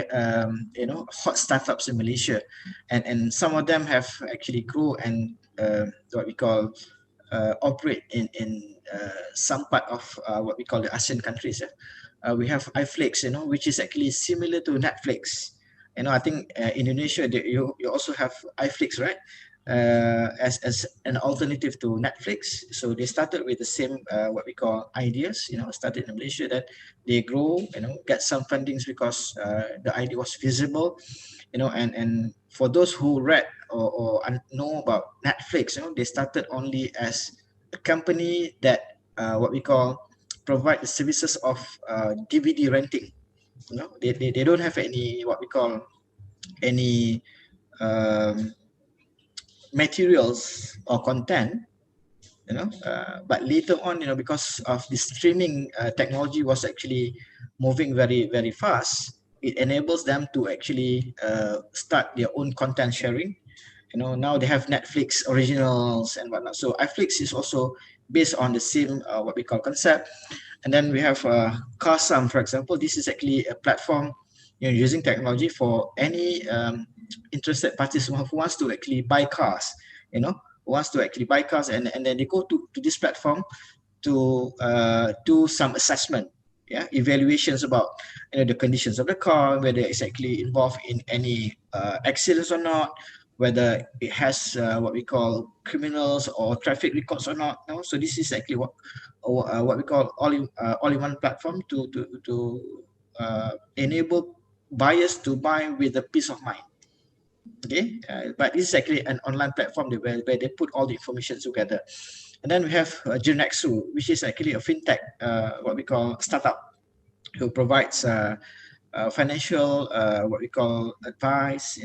hot startups in Malaysia, and some of them have actually grown and what we call operate in some part of what we call the ASEAN countries. We have iFlix, which is actually similar to Netflix. I think Indonesia, you also have iFlix, right? As an alternative to Netflix. So they started with the same what we call ideas, started in Malaysia, that they grow, get some fundings because the idea was feasible, and for those who read or know about Netflix, they started only as a company that what we call provide the services of DVD renting. They don't have any what we call any materials or content, but later on, because of the streaming technology was actually moving very, very fast, it enables them to actually start their own content sharing. Now they have Netflix originals and whatnot. So iFlix is also based on the same what we call concept. And then we have Carsum, for example. This is actually a platform using technology for any interested parties who wants to actually buy cars, wants to actually buy cars, and then they go to this platform to do some assessment, evaluations about the conditions of the car, whether it's actually involved in any accidents or not, whether it has what we call criminals or traffic records or not. So this is actually what we call all-in-one platform to enable buyers to buy with a peace of mind. Okay, but this is actually an online platform where they put all the information together. And then we have Jirnexu, which is actually a fintech, what we call startup, who provides financial, what we call advice,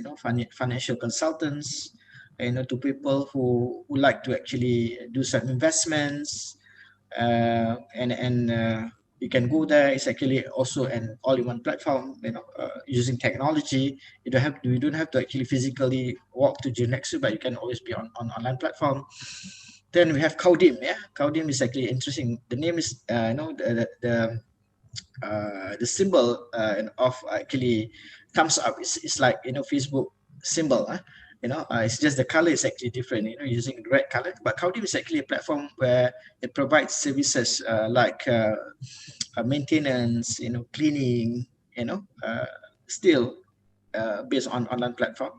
financial consultants, to people who like to actually do some investments, and you can go there. It's actually also an all-in-one platform, using technology. You don't have to actually physically walk to Jirnexu, but you can always be on online platform. Then we have Kaudim. Kaudim is actually interesting. The name is the symbol of actually comes up. It's like Facebook symbol. It's just the color is actually different. Using red color. But Kaudim is actually a platform where it provides services like maintenance, cleaning, still based on online platform.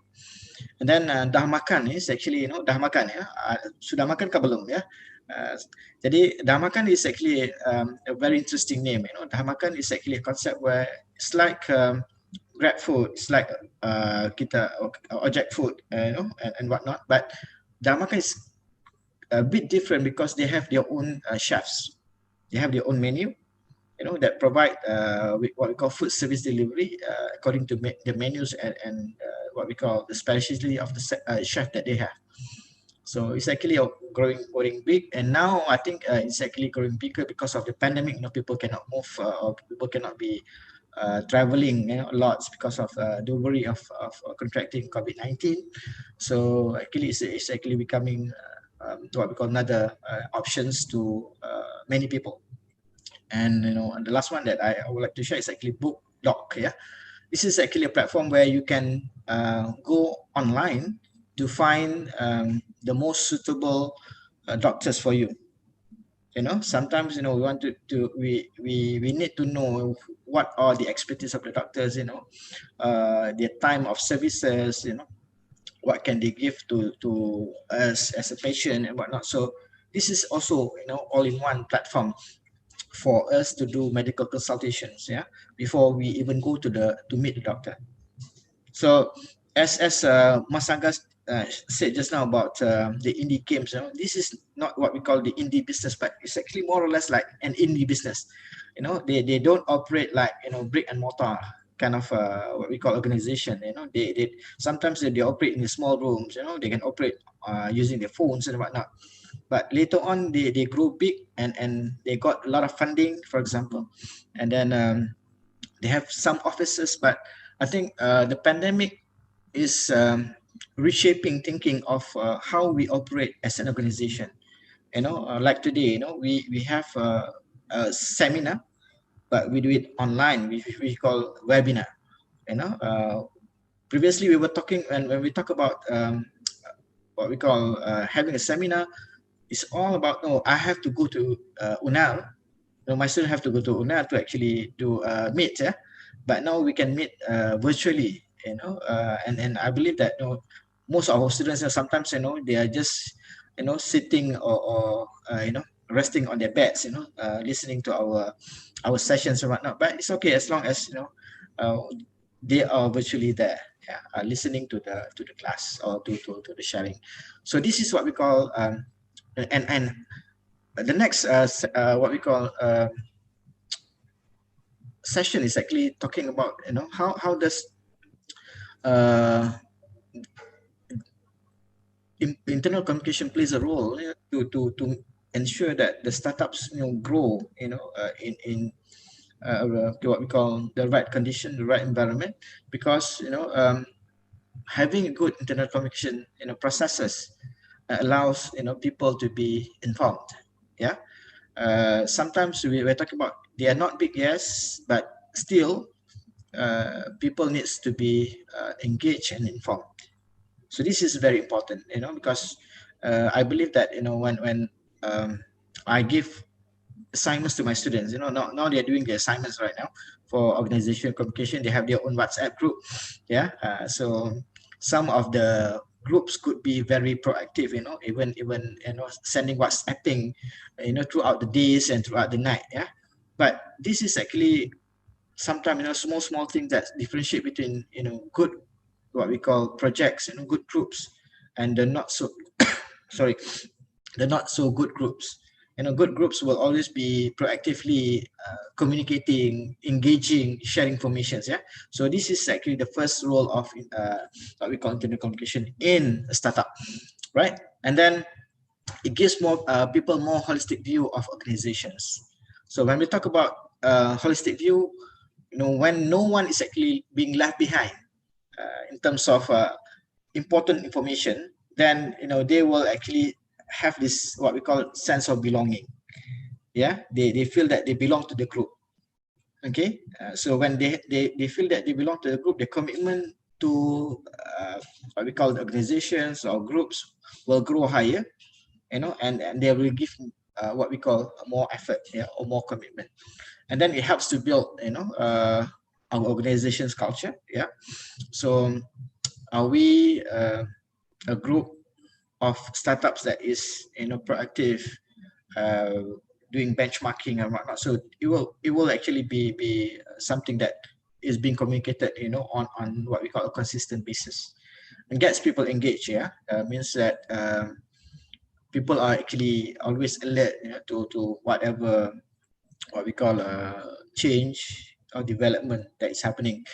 And then dah makan is actually, dah makan sudah makan ke belum ya? Jadi dah makan is actually a very interesting name. Dah makan is actually a concept where it's like Grab food, it's like kita object food, and whatnot. But dah makan is a bit different because they have their own chefs. They have their own menu, that provide what we call food service delivery according to the menus and what we call the specialty of the chef that they have. So it's actually growing big, and now I think it's actually growing bigger because of the pandemic. People cannot move, or people cannot be traveling a lot because of the worry of contracting COVID-19. So actually, it's actually becoming what we call another options to many people. And the last one that I would like to share is actually BookDoc. This is actually a platform where you can go online to find the most suitable doctors for you. Sometimes we want we need to know what are the expertise of the doctors, their time of services, what can they give to us as a patient and whatnot. So this is also all-in-one platform for us to do medical consultations, before we even go to meet the doctor. So as Mas Angga said just now about the indie games, this is not what we call the indie business, but it's actually more or less like an indie business. They don't operate like brick and mortar kind of what we call organization. They sometimes they operate in the small rooms. They can operate using their phones and whatnot. But later on, they grow big and they got a lot of funding, for example, and then they have some offices. But I think the pandemic is reshaping thinking of how we operate as an organization. Like today, we have a seminar, but we do it online. We call webinar. Previously we were talking, and when we talk about what we call having a seminar, it's all about, I have to go to UNAL. My students have to go to UNAL to actually do meet. Yeah, but now we can meet virtually. And I believe that most of our students sometimes they are just sitting or resting on their beds, listening to our sessions and whatnot. But it's okay as long as they are virtually there, listening to the class or to the sharing. So this is what we call and the next what we call session is actually talking about how does internal communication plays a role to ensure that the startups grow in what we call the right condition, the right environment, because having a good internal communication processes allows people to be informed. Yeah, sometimes we're talking about they are not big, yes, but still people needs to be engaged and informed. So this is very important, because I believe that when I give assignments to my students, now they're doing the assignments right now for organizational communication. They have their own WhatsApp group. Yeah, so some of the groups could be very proactive, even sending WhatsApping throughout the days and throughout the night. Yeah, but this is actually sometimes small things that differentiate between good, what we call projects, good groups, and the not so sorry, the not so good groups. Good groups will always be proactively communicating, engaging, sharing informations. Yeah, so this is actually the first role of what we call internal communication in a startup, right? And then it gives more people more holistic view of organizations. So when we talk about holistic view, when no one is actually being left behind in terms of important information, then they will actually have this what we call sense of belonging. Yeah, they feel that they belong to the group. Okay, so when they feel that they belong to the group, the commitment to what we call the organizations or groups will grow higher, and they will give what we call more effort, or more commitment. And then it helps to build our organization's culture. Yeah, so are we a group of startups that is proactive, doing benchmarking and whatnot? So it will actually be something that is being communicated on what we call a consistent basis, and gets people engaged. Yeah, means that people are actually always alert to whatever what we call change or development that is happening.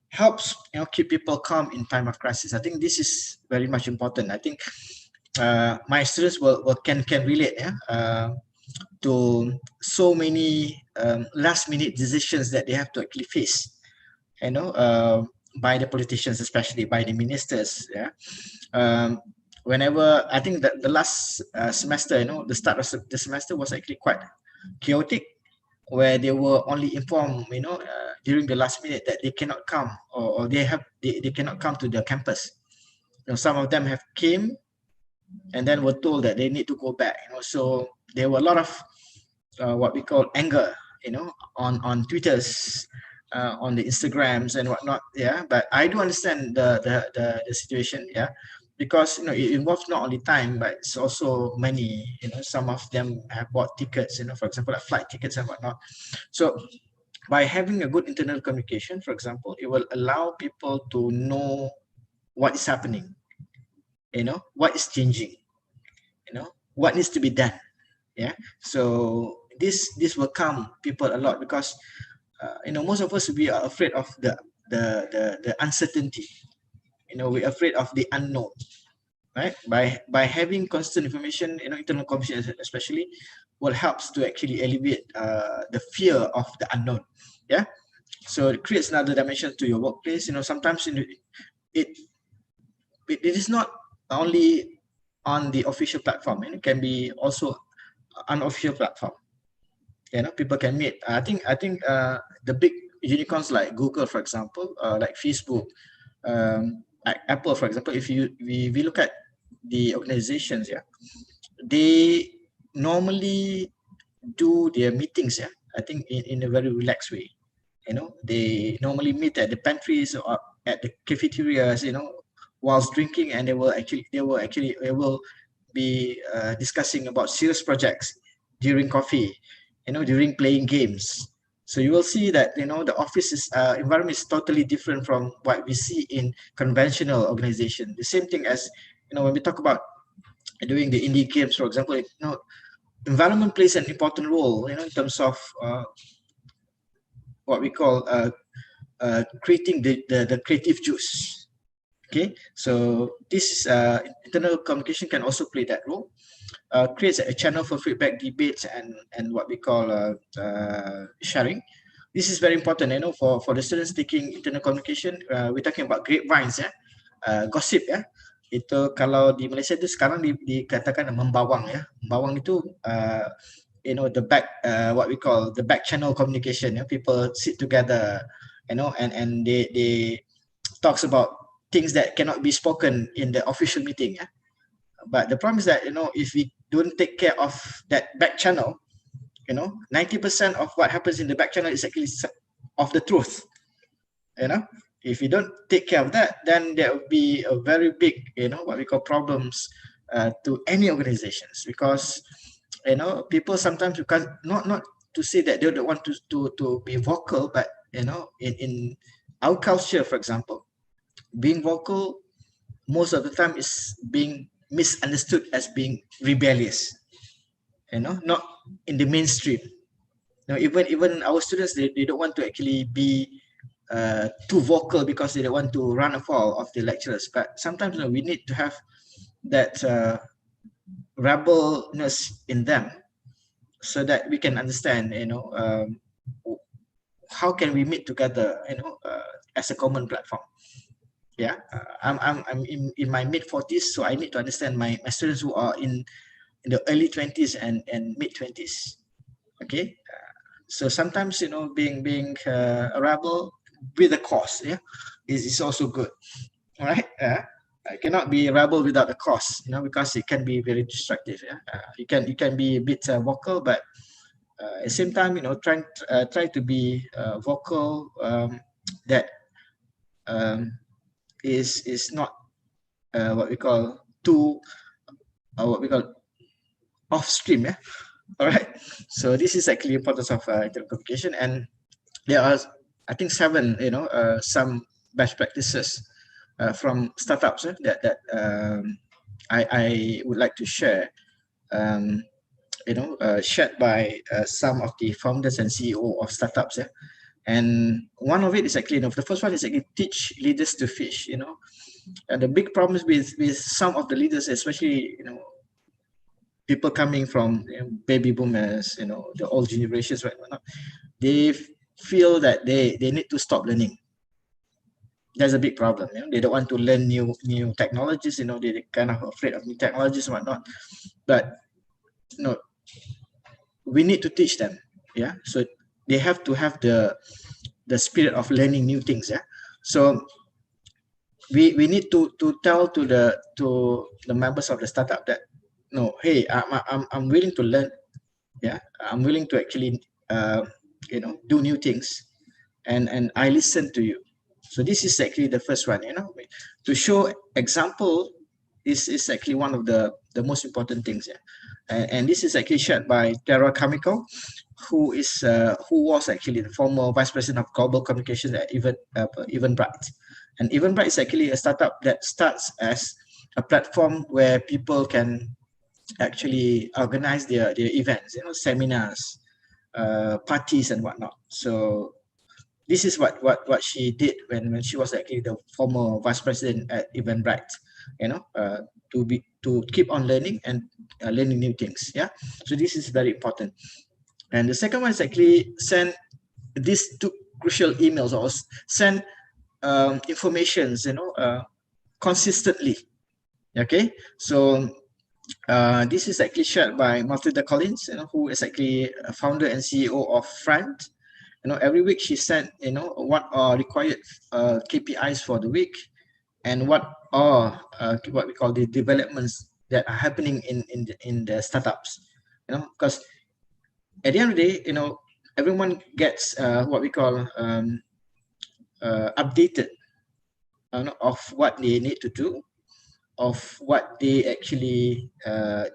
Helps keep people calm in time of crisis. I think this is very much important. I think my students can relate to so many last minute decisions that they have to actually face, by the politicians, especially by the ministers. Yeah, whenever I think that the last semester, the start of the semester was actually quite chaotic, where they were only informed, during the last minute that they cannot come, or they cannot come to the campus. Some of them have came and then were told that they need to go back. So there were a lot of what we call anger, on Twitters, on the Instagrams and whatnot. Yeah, but I do understand the situation. Yeah, because it involves not only time, but it's also money. Some of them have bought tickets, for example, like flight tickets and whatnot. So by having a good internal communication, for example, it will allow people to know what is happening, what is changing, what needs to be done. Yeah. So this will calm people a lot, because most of us, we are afraid of the uncertainty. We're afraid of the unknown, right? By having constant information, internal communication especially will helps to actually alleviate the fear of the unknown. Yeah. So it creates another dimension to your workplace. Sometimes it is not only on the official platform, and it can be also unofficial platform. People can meet. I think the big unicorns like Google, for example, like Facebook, like Apple, for example. If we look at the organizations, they normally do their meetings, I think in a very relaxed way. They normally meet at the pantries or at the cafeterias, whilst drinking, and they will be discussing about serious projects during coffee, during playing games. So you will see that the office environment is totally different from what we see in conventional organization. The same thing as when we talk about doing the indie games, for example. Environment plays an important role, in terms of what we call creating the creative juice. Okay, so this internal communication can also play that role. Creates a channel for feedback, debates, and what we call sharing. This is very important, for the students taking internal communication. We're talking about grapevines, gossip, Itu kalau di Malaysia itu sekarang dikatakan membawang, Membawang itu the back, what we call the back channel communication. People sit together, and they talks about things that cannot be spoken in the official meeting. But the problem is that if we don't take care of that back channel, 90% of what happens in the back channel is actually of the truth. If you don't take care of that, then there will be a very big, what we call problems to any organizations, because people sometimes, because not to say that they don't want to be vocal, but in our culture, for example, being vocal most of the time is being misunderstood as being rebellious, not in the mainstream. Even our students, they don't want to actually be too vocal, because they don't want to run afoul of the lecturers. But sometimes we need to have that rebelness in them, so that we can understand, how can we meet together, as a common platform. I'm in my mid 40s, so I need to understand my students who are in the early 20s and mid 20s. Okay, so sometimes being a rebel with a cause, is also good. All right, I cannot be a rebel without a cause, because it can be very destructive. You can be a bit vocal, but at the same time, try to be vocal, that is not what we call too what we call off stream. All right, so this is actually importance of internal communication, and there are, I think, 7 some best practices from startups that I would like to share, shared by some of the founders and CEO of startups. And one of it is actually, the first one is actually teach leaders to fish. And the big problems with some of the leaders, especially people coming from baby boomers, the old generations, right? They feel that they need to stop learning. That's a big problem. They don't want to learn new technologies. They're kind of afraid of new technologies and whatnot. But we need to teach them. So they have to have the spirit of learning new things. So we need to tell to the members of the startup that, no, hey, I'm willing to learn. I'm willing to actually do new things, and I listen to you. So this is actually the first one. To show example is actually one of the the most important things. Yeah? And this is actually shared by Tara Kamiko, who was actually the former vice president of global communications at Eventbrite. And Eventbrite is actually a startup that starts as a platform where people can actually organize their events, seminars, parties and whatnot. So this is what she did when she was actually the former vice president at Eventbrite, to keep on learning and learning new things. Yeah, so this is very important. And the second one is actually send these two crucial emails, or send informations, consistently. Okay, so this is actually shared by Matilda Collins, who is actually a founder and CEO of Front. Every week she sent, what are required KPIs for the week, and what are what we call the developments that are happening in the startups. Because at the end of the day, everyone gets what we call updated of what they need to do, of what they actually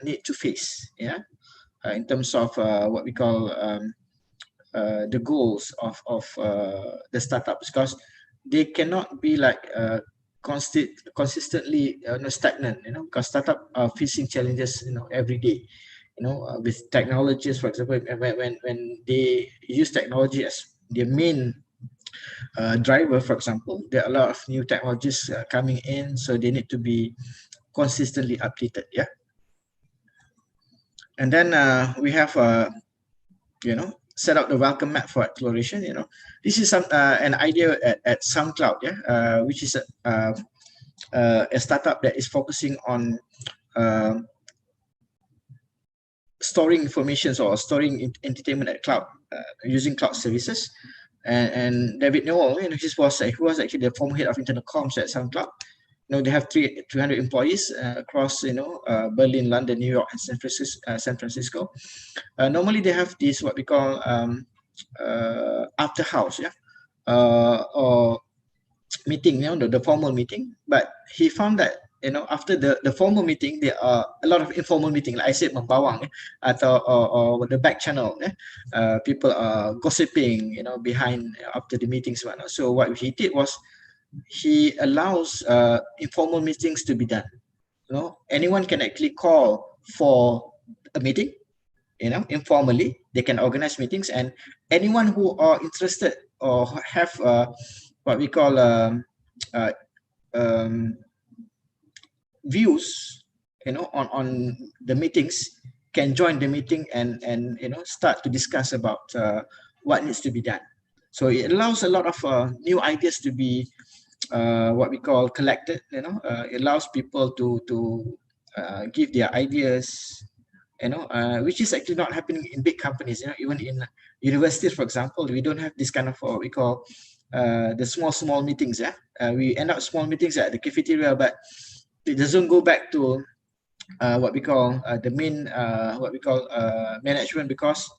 need to face, in terms of what we call the goals of the startups, because they cannot be like consistently stagnant, because startup are facing challenges every day, with technologies. For example, when they use technology as their main driver, for example, there are a lot of new technologies coming in, so they need to be consistently updated. Yeah. And then we have set up the welcome mat for exploration. This is an idea at SoundCloud, which is a startup that is focusing on storing information or storing entertainment at cloud, using cloud services. And David Noel, who was actually the former head of internal comms at SoundCloud. They have 300 employees across Berlin, London, New York, and San Francisco. Normally they have this what we call after house, or meeting, the formal meeting. But he found that after the formal meeting, there are a lot of informal meeting, like I said, membawang, or the back channel. People are gossiping, behind after the meetings. So what he did was he allows informal meetings to be done. Anyone can actually call for a meeting, informally. They can organize meetings, and anyone who are interested or have what we call views, on the meetings, can join the meeting and start to discuss about what needs to be done. So it allows a lot of new ideas to be what we call collected. It allows people to give their ideas, which is actually not happening in big companies. Even in universities, for example, we don't have this kind of what we call the small meetings. We end up small meetings at the cafeteria, but it doesn't go back to what we call the main management, because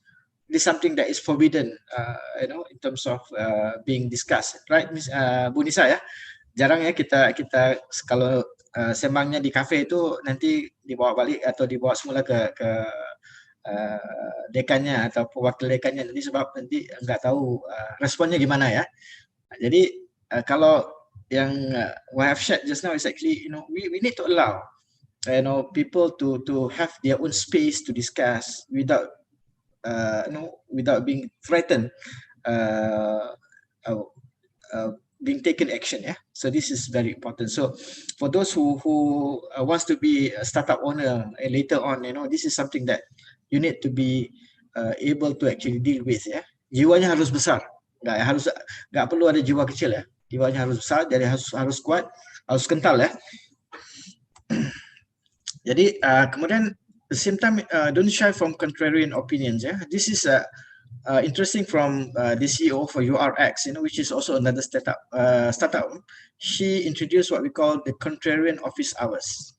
this is something that is forbidden, in terms of being discussed, right, Miss Bu Nisa, ya? Jarang ya kita kalau sembangnya di kafe itu nanti dibawa balik atau dibawa semula ke dekannya atau pewakil dekannya, nanti sebab nanti nggak tahu responnya gimana, ya. Jadi kalau yang what I have shared just now is actually, we need to allow people to have their own space to discuss without without being threatened, being taken action. So this is very important. So for those who wants to be a startup owner later on, this is something that you need to be able to actually deal with. Jiwanya harus besar, nggak perlu ada jiwa kecil, ya. Jiwanya harus besar, jadi harus kuat, harus kental, ya. Jadi kemudian at the same time, don't shy from contrarian opinions. This is interesting from the CEO for URX, which is also another startup. She introduced what we call the contrarian office hours.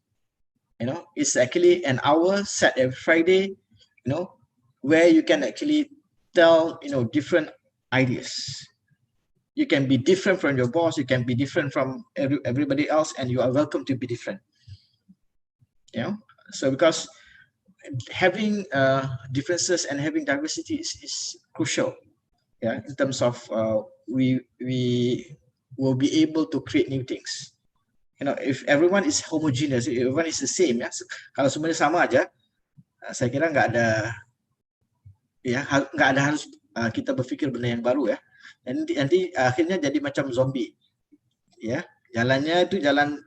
It's actually an hour set every Friday, where you can actually tell different ideas. You can be different from your boss. You can be different from everybody else, and you are welcome to be different. So because having differences and having diversity is crucial, yeah, in terms of we will be able to create new things. You know, if everyone is homogeneous, if everyone is the same, ya, kalau semuanya sama aja, saya kira nggak ada harus kita berpikir benda yang baru ya. Nanti akhirnya jadi macam zombie, ya. Jalannya itu jalan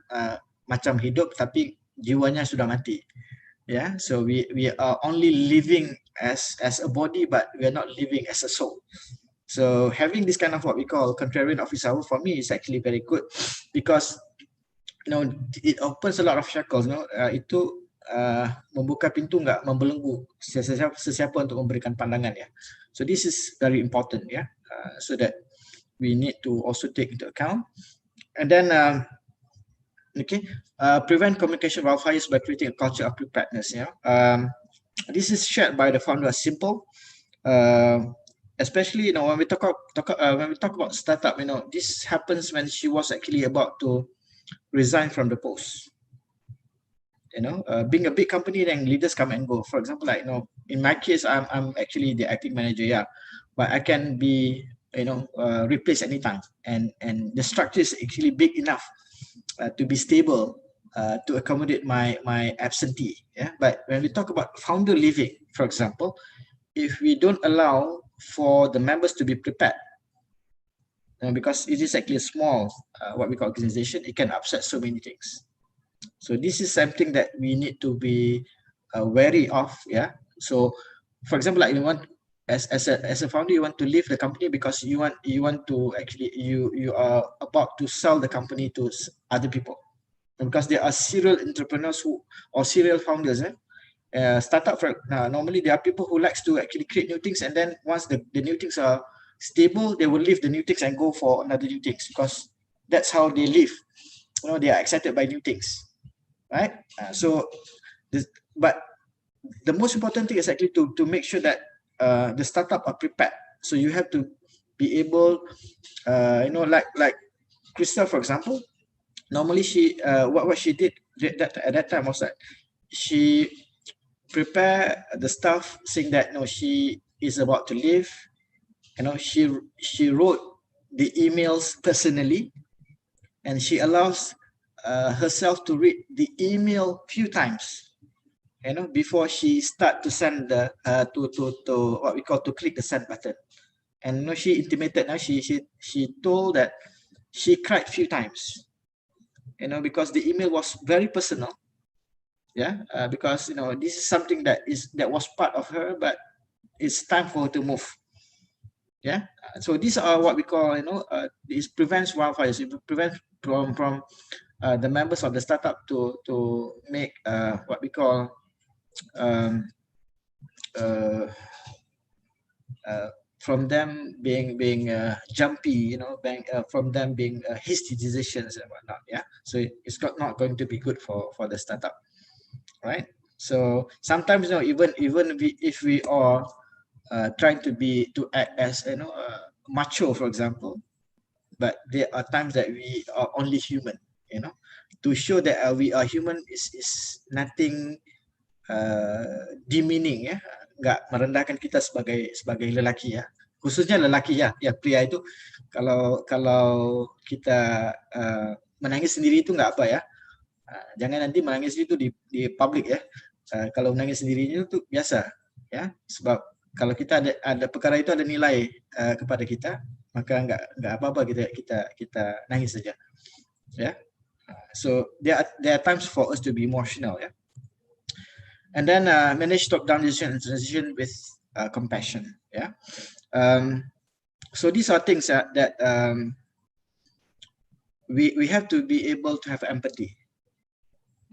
macam hidup tapi jiwanya sudah mati. Yeah, so we are only living as a body, but we are not living as a soul. So having this kind of what we call contrarian office hour for me is actually very good, because it opens a lot of shackles. Itu membuka pintu, nggak membelenggu sesiapa untuk memberikan pandangan ya. So this is very important ya. So that we need to also take into account. And then prevent communication wildfires by creating a culture of preparedness. This is shared by the founder Simple. Especially when we talk about startup, this happens when she was actually about to resign from the post. Being a big company, then leaders come and go. For example, like in my case, I'm actually the acting manager, yeah, but I can be replaced anytime, and the structure is actually big enough to be stable, to accommodate my absentee. Yeah, but when we talk about founder leaving, for example, if we don't allow for the members to be prepared, because it is actually a small what we call organization, it can upset so many things. So this is something that we need to be wary of. Yeah. So, for example, like as a founder, you want to leave the company because you want to actually you are about to sell the company to other people, and because there are serial entrepreneurs or serial founders. Startup normally there are people who likes to actually create new things, and then once the new things are stable, they will leave the new things and go for another new things, because that's how they live. They are excited by new things, right? But the most important thing is actually to make sure that the startup are prepared. So you have to be able, like Krista, for example. Normally she what she did at that time was that she prepared the staff, saying that she is about to leave. She wrote the emails personally, and she allows herself to read the email few times, before she start to send the to what we call to click the send button. And she intimated, she told that she cried few times, because the email was very personal. Yeah, because this is something that was part of her, but it's time for her to move. Yeah, so these are what we call this prevents wildfires. It prevents from the members of the startup to make what we call from them being jumpy, from them being hasty decisions and whatnot. Yeah, so it's not going to be good for the startup, right? So sometimes even if we are trying to act as macho, for example, but there are times that we are only human. To show that we are human is nothing demeaning, ya, nggak merendahkan kita sebagai lelaki, ya, khususnya lelaki, ya pria itu kalau kita menangis sendiri itu nggak apa, ya. Jangan nanti menangis itu di publik, ya. Kalau menangis sendirinya itu biasa, ya, sebab kalau kita ada perkara itu ada nilai kepada kita, maka nggak apa-apa kita nangis saja, ya. So there are times for us to be emotional, ya. And then manage top-down decision and transition with compassion, yeah. So these are things that we have to be able to have empathy.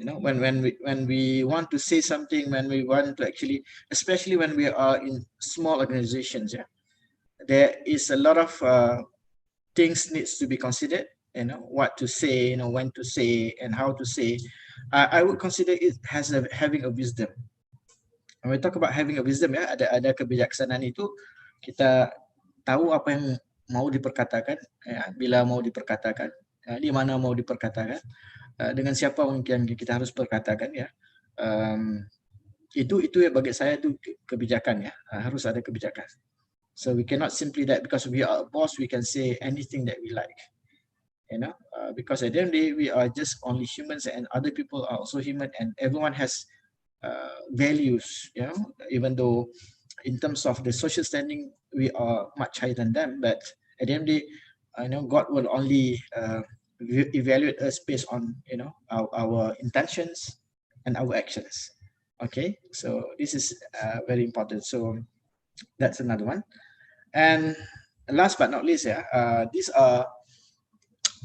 When we want to say something, when we want to actually, especially when we are in small organizations, yeah, there is a lot of things needs to be considered. What to say, when to say, and how to say. I would consider it as having a wisdom. When we talk about having a wisdom, ya, ada kebijaksanaan itu, kita tahu apa yang mau diperkatakan, ya, bila mau diperkatakan, di mana mau diperkatakan, dengan siapa yang kita harus perkatakan, ya. Itu bagi saya itu kebijakan ya, harus ada kebijakan. So we cannot simply that because we are a boss we can say anything that we like, because at the end of the day we are just only humans and other people are also human and everyone has values, even though in terms of the social standing we are much higher than them, but at the end of the day, God will only evaluate us based on our intentions and our actions. Okay, so this is very important. So that's another one. And last but not least, these are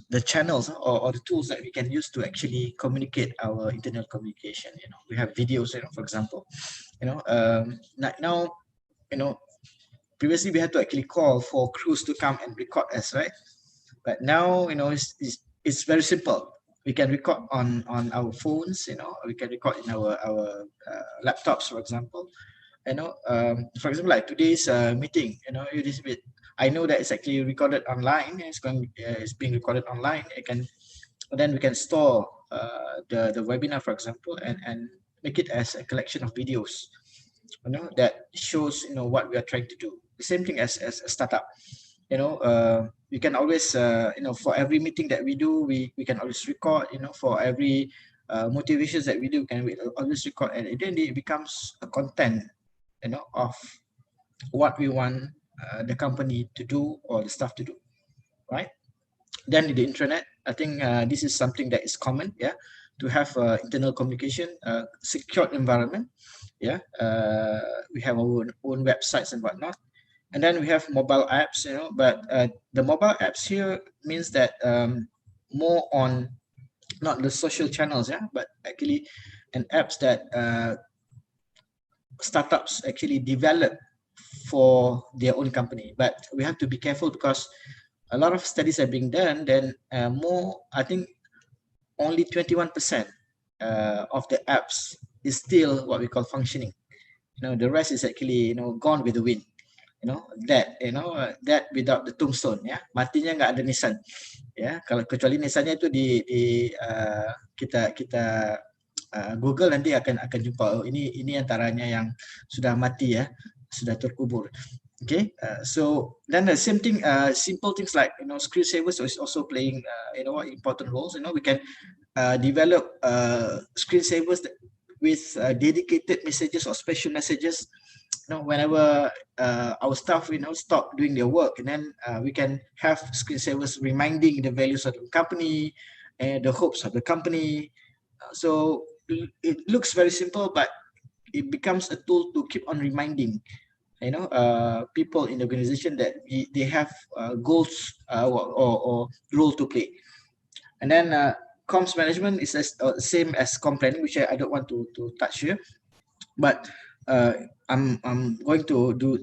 the channels or the tools that we can use to actually communicate our internal communication. We have videos, for example, now, previously we had to actually call for crews to come and record us, right? But now, it's very simple. We can record on our phones, we can record in our laptops, for example. For example, like today's meeting, I know that it's actually recorded online. It's being recorded online. Then we can store the webinar, for example, and make it as a collection of videos, that shows what we are trying to do. The same thing as a startup. We can always for every meeting that we do, we can always record. For every motivations that we do, we always record, and then it becomes a content of what we want the company to do or the staff to do, right? Then the internet, I think this is something that is common, to have internal communication, secure environment. We have our own websites and whatnot. And then we have mobile apps, but the mobile apps here means that more on not the social channels, but actually an apps that startups actually develop for their own company. But we have to be careful because a lot of studies are being done. Then I think only 21% of the apps is still what we call functioning. The rest is actually gone with the wind. That without the tombstone, matinya nggak ada nisan, kalau kecuali nisannya itu di kita Google nanti akan jumpa, ini antaranya yang sudah mati, sudah terkubur. Okay, so then the same thing, simple things like screensavers is also playing important roles. We can develop screensavers with dedicated messages or special messages. Whenever our staff stop doing their work, and then we can have screensavers reminding the values of the company and the hopes of the company. So it looks very simple, but it becomes a tool to keep on reminding people in the organization that they have goals or role to play. And then comms management is the same as comm planning, which I don't want to touch here, but I'm going to do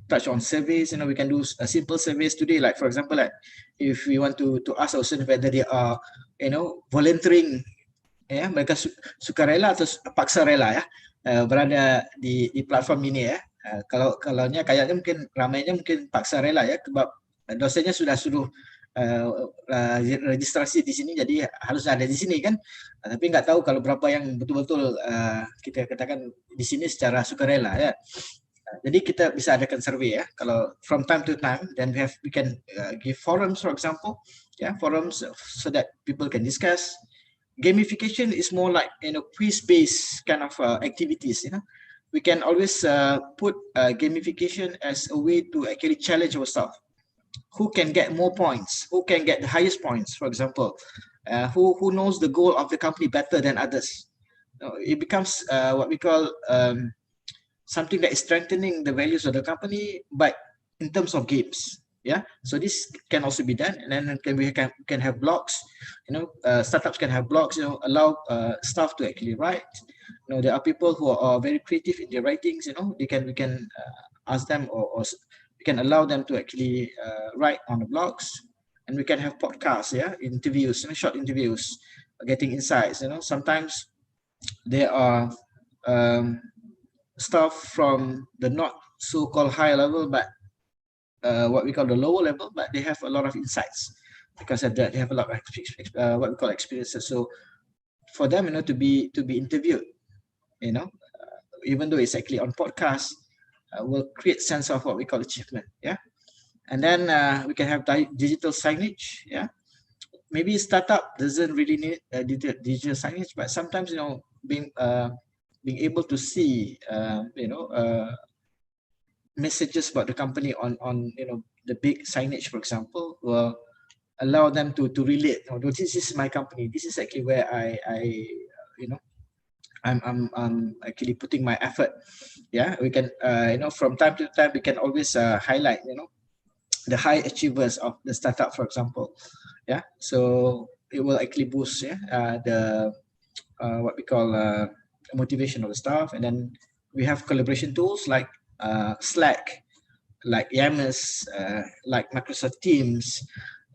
touch on surveys. We can do a simple surveys today, like for example, like if we want to ask our students whether they are volunteering, mereka sukarela atau paksa rela berada di platform ini, kalaunya kayaknya mungkin ramainya mungkin paksa rela, sebab dosennya sudah suruh registrasi di sini, jadi harus ada di sini kan, tapi nggak tahu kalau berapa yang betul-betul kita katakan di sini secara sukarela, jadi kita bisa adakan survey, kalau from time to time. Then we can give forums, for example, forums so that people can discuss. Gamification is more like quiz-based kind of activities. We can always put gamification as a way to actually challenge our staff. Who can get more points? Who can get the highest points? For example, who knows the goal of the company better than others? It becomes what we call something that is strengthening the values of the company, but in terms of games. So this can also be done, and then we can have blogs. Startups can have blogs. Allow staff to actually write. There are people who are very creative in their writings. We can ask them, or we can allow them to actually write on the blogs, and we can have podcasts, interviews, short interviews, getting insights. Sometimes there are staff from the not so-called high level, but what we call the lower level, but they have a lot of insights because of that. They have a lot of what we call experiences. So for them, to be interviewed, even though it's actually on podcast, will create sense of what we call achievement. Yeah. And then we can have digital signage. Yeah. Maybe startup doesn't really need digital signage, but sometimes, being able to see, messages about the company on the big signage, for example, will allow them to relate. This is my company. This is actually where I'm actually putting my effort. Yeah, we can from time to time we can always highlight the high achievers of the startup, for example. Yeah, so it will actually boost the what we call motivation of the staff. And then we have collaboration tools like Slack, like Yammer, like Microsoft Teams,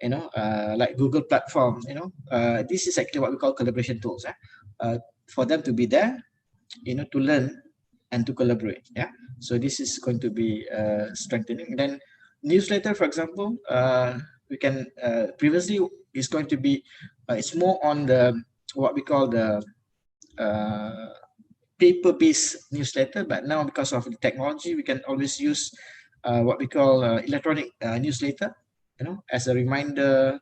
like Google platform. This is actually what we call collaboration tools. For them to be there, to learn and to collaborate. Yeah. So this is going to be strengthening. And then newsletter, for example, we can previously is going to be it's more on the what we call the paper-based newsletter, but now because of the technology, we can always use what we call electronic newsletter, as a reminder,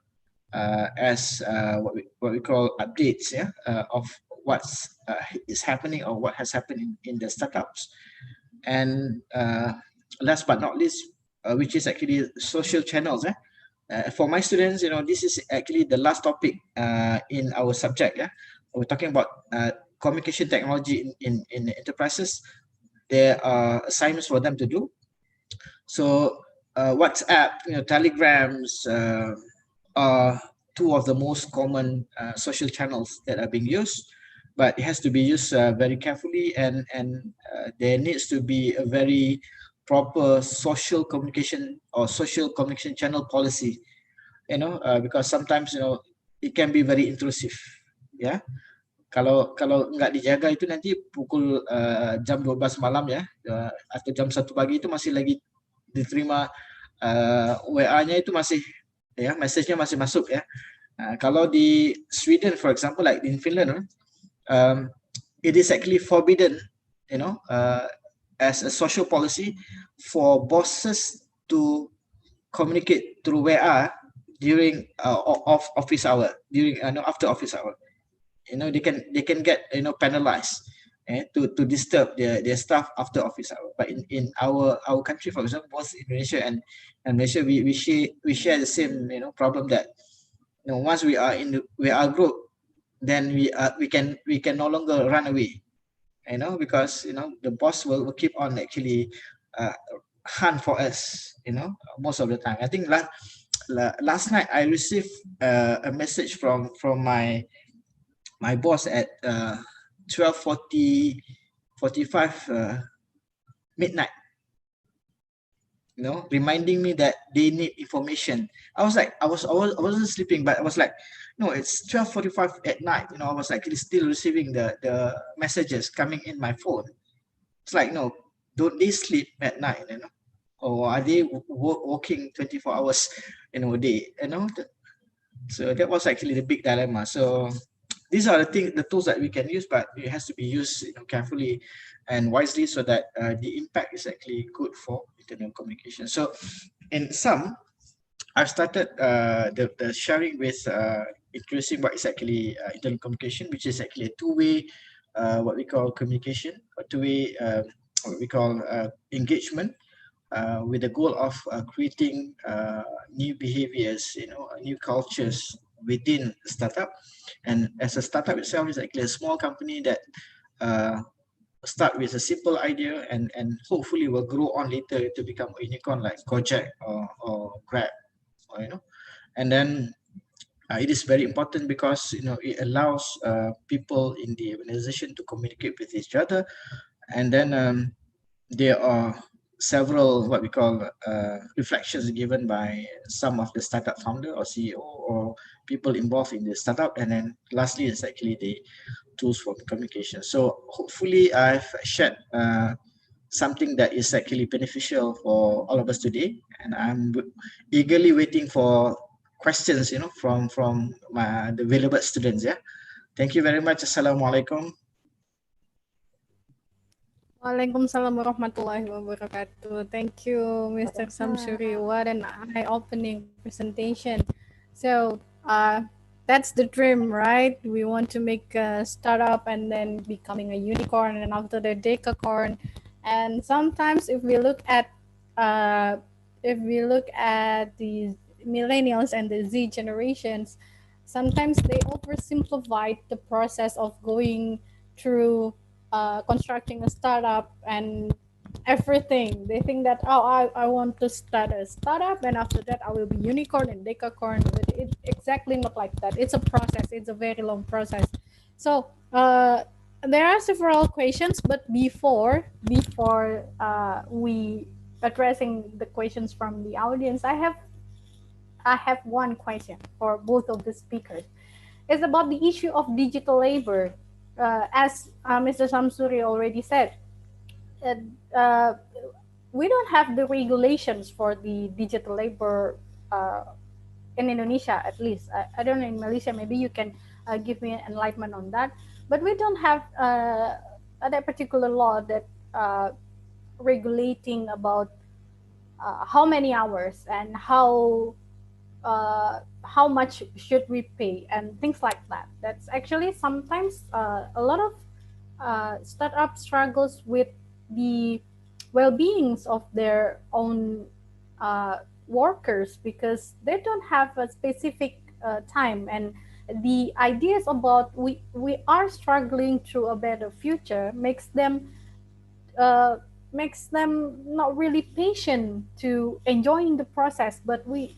as what we call updates, of what's is happening or what has happened in the startups. And last but not least, which is actually social channels. For my students, this is actually the last topic in our subject. Yeah, we're talking about communication technology in enterprises. There are assignments for them to do. So WhatsApp, Telegrams are two of the most common social channels that are being used, but it has to be used very carefully, and there needs to be a very proper social communication or social communication channel policy, because sometimes it can be very intrusive. Yeah. Kalau nggak dijaga itu nanti pukul jam 12 malam ya, atau jam 1 pagi itu masih lagi diterima WA-nya itu masih message-nya masih masuk ya. Kalau di Sweden, for example, like in Finland, it is actually forbidden, as a social policy for bosses to communicate through WA during off office hour, during after office hour. They can get penalized to disturb their staff after office hour. But in our country, for example, both Indonesia and Malaysia, we share the same problem that once we are in our group, then we can no longer run away, because the boss will keep on actually hunt for us, most of the time. I think last night I received a message from my boss at 12:45 midnight, reminding me that they need information. I was like, I wasn't sleeping, but I was like, no, it's 12:45 at night. I was actually still receiving the messages coming in my phone. It's like, no, don't they sleep at night? Or are they working 24 hours a day? So that was actually the big dilemma. So these are the tools that we can use, but it has to be used carefully and wisely, so that the impact is actually good for internal communication. So in sum, I've started the sharing with introducing what is actually internal communication, which is actually a two-way what we call communication, or two-way what we call engagement, with the goal of creating new behaviors, new cultures within the startup. And as a startup itself is actually a small company that start with a simple idea and hopefully will grow on later to become a unicorn like Gojek or Grab, and then it is very important because it allows people in the organization to communicate with each other. And then there are several what we call reflections given by some of the startup founder or CEO or people involved in the startup. And then lastly is actually the tools for communication. So hopefully I've shared something that is actually beneficial for all of us today, and I'm eagerly waiting for questions from the valuable students. Thank you very much. Assalamualaikum. Waalaikumsalam warahmatullahi wabarakatuh. Thank you, Mr. Samsuri. What an eye-opening presentation. So, that's the dream, right? We want to make a startup and then becoming a unicorn, and after the decacorn. And sometimes, uh, if we look at the millennials and the Z generations, sometimes they oversimplify the process of going through constructing a startup and everything. They think that, oh, I want to start a startup and after that I will be unicorn and decacorn. But it exactly not like that. It's a process. It's a very long process. So there are several questions, but before we addressing the questions from the audience, I have one question for both of the speakers. It's about the issue of digital labor. As Mr. Samsuri already said, uh, uh, we don't have the regulations for the digital labor in Indonesia, at least. I don't know in Malaysia. Maybe you can give me an enlightenment on that. But we don't have that particular law that regulating about how many hours and how much should we pay and things like that. That's actually sometimes a lot of startup struggles with the well-beings of their own workers because they don't have a specific time, and the ideas about we are struggling through a better future uh, makes them not really patient to enjoying the process. But we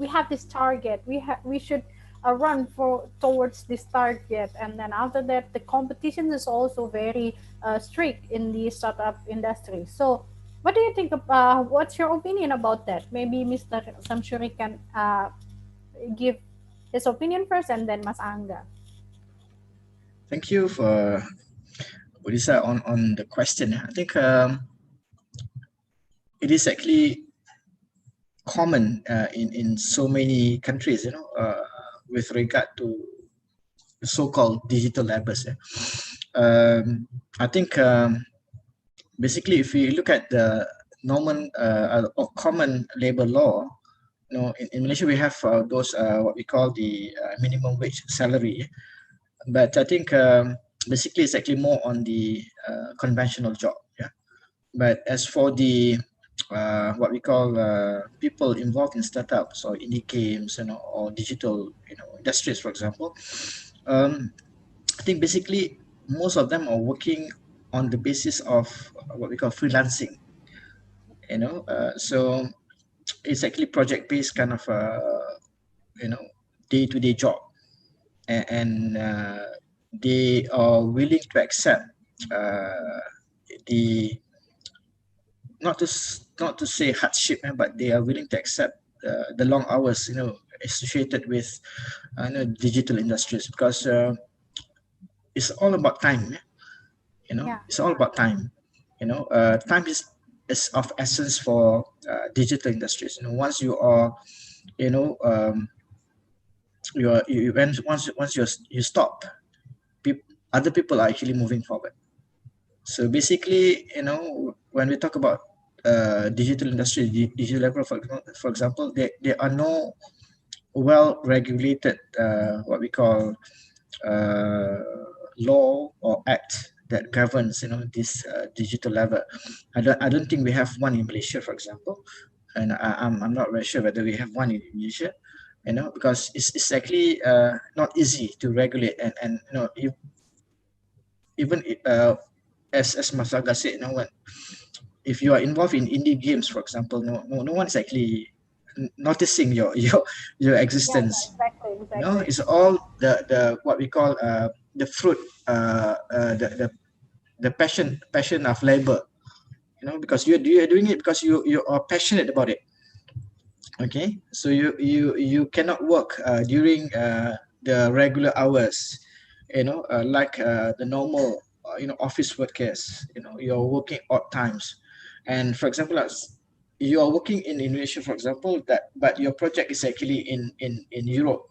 have this target. We should run for towards this target, and then after that, the competition is also very strict in the startup industry. So, what do you think? What's your opinion about that? Maybe Mr. Samshuri can give his opinion first, and then Mas Angga. Thank you for Odisha on the question. I think it is actually common in so many countries, with regard to so-called digital labors. I think basically, if we look at the normal or common labor law, in Malaysia we have those what we call the minimum wage salary, but I think basically it's actually more on the conventional job. Yeah, but as for the what we call people involved in startups or indie games, or digital, industries, for example, I think basically most of them are working on the basis of what we call freelancing. So it's actually project-based kind of day-to-day job, and they are willing to accept the not to say hardship, but they are willing to accept the long hours, associated with digital industries, because it's all about time. It's all about time. Time is of essence for digital industries. Once you are, once you stop, other people are actually moving forward. So basically, when we talk about digital industry, digital labor, for example, there are no well-regulated what we call law or act that governs this digital labor. I don't think we have one in Malaysia, for example, and I'm not very sure whether we have one in Indonesia. Because it's actually not easy to regulate, and even as Mas Aga said, if you are involved in indie games, for example, no one is actually noticing your existence. Exactly. It's all the what we call the fruit, the passion of labor. Because you're doing it because you are passionate about it. Okay, so you cannot work during the regular hours, like the normal office workers. You're working odd times, and for example, as you are working in Indonesia, for example, but your project is actually in Europe.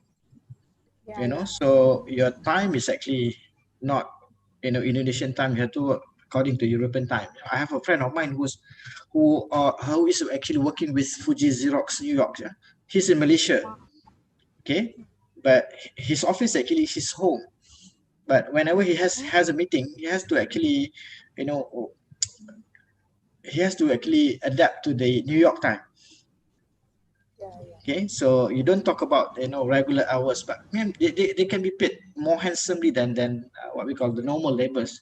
Yeah, you know. yeah. So your time is actually not, you know, Indonesian time. You have to work according to European time. I have a friend of mine who is actually working with Fuji Xerox New York. Yeah? He's in Malaysia, okay, but his office actually is his home. But whenever he has a meeting, he has to actually, you know, he has to actually adapt to the New York time. Yeah, yeah. Okay, so you don't talk about, you know, regular hours, but man, they can be paid more handsomely than what we call the normal laborers.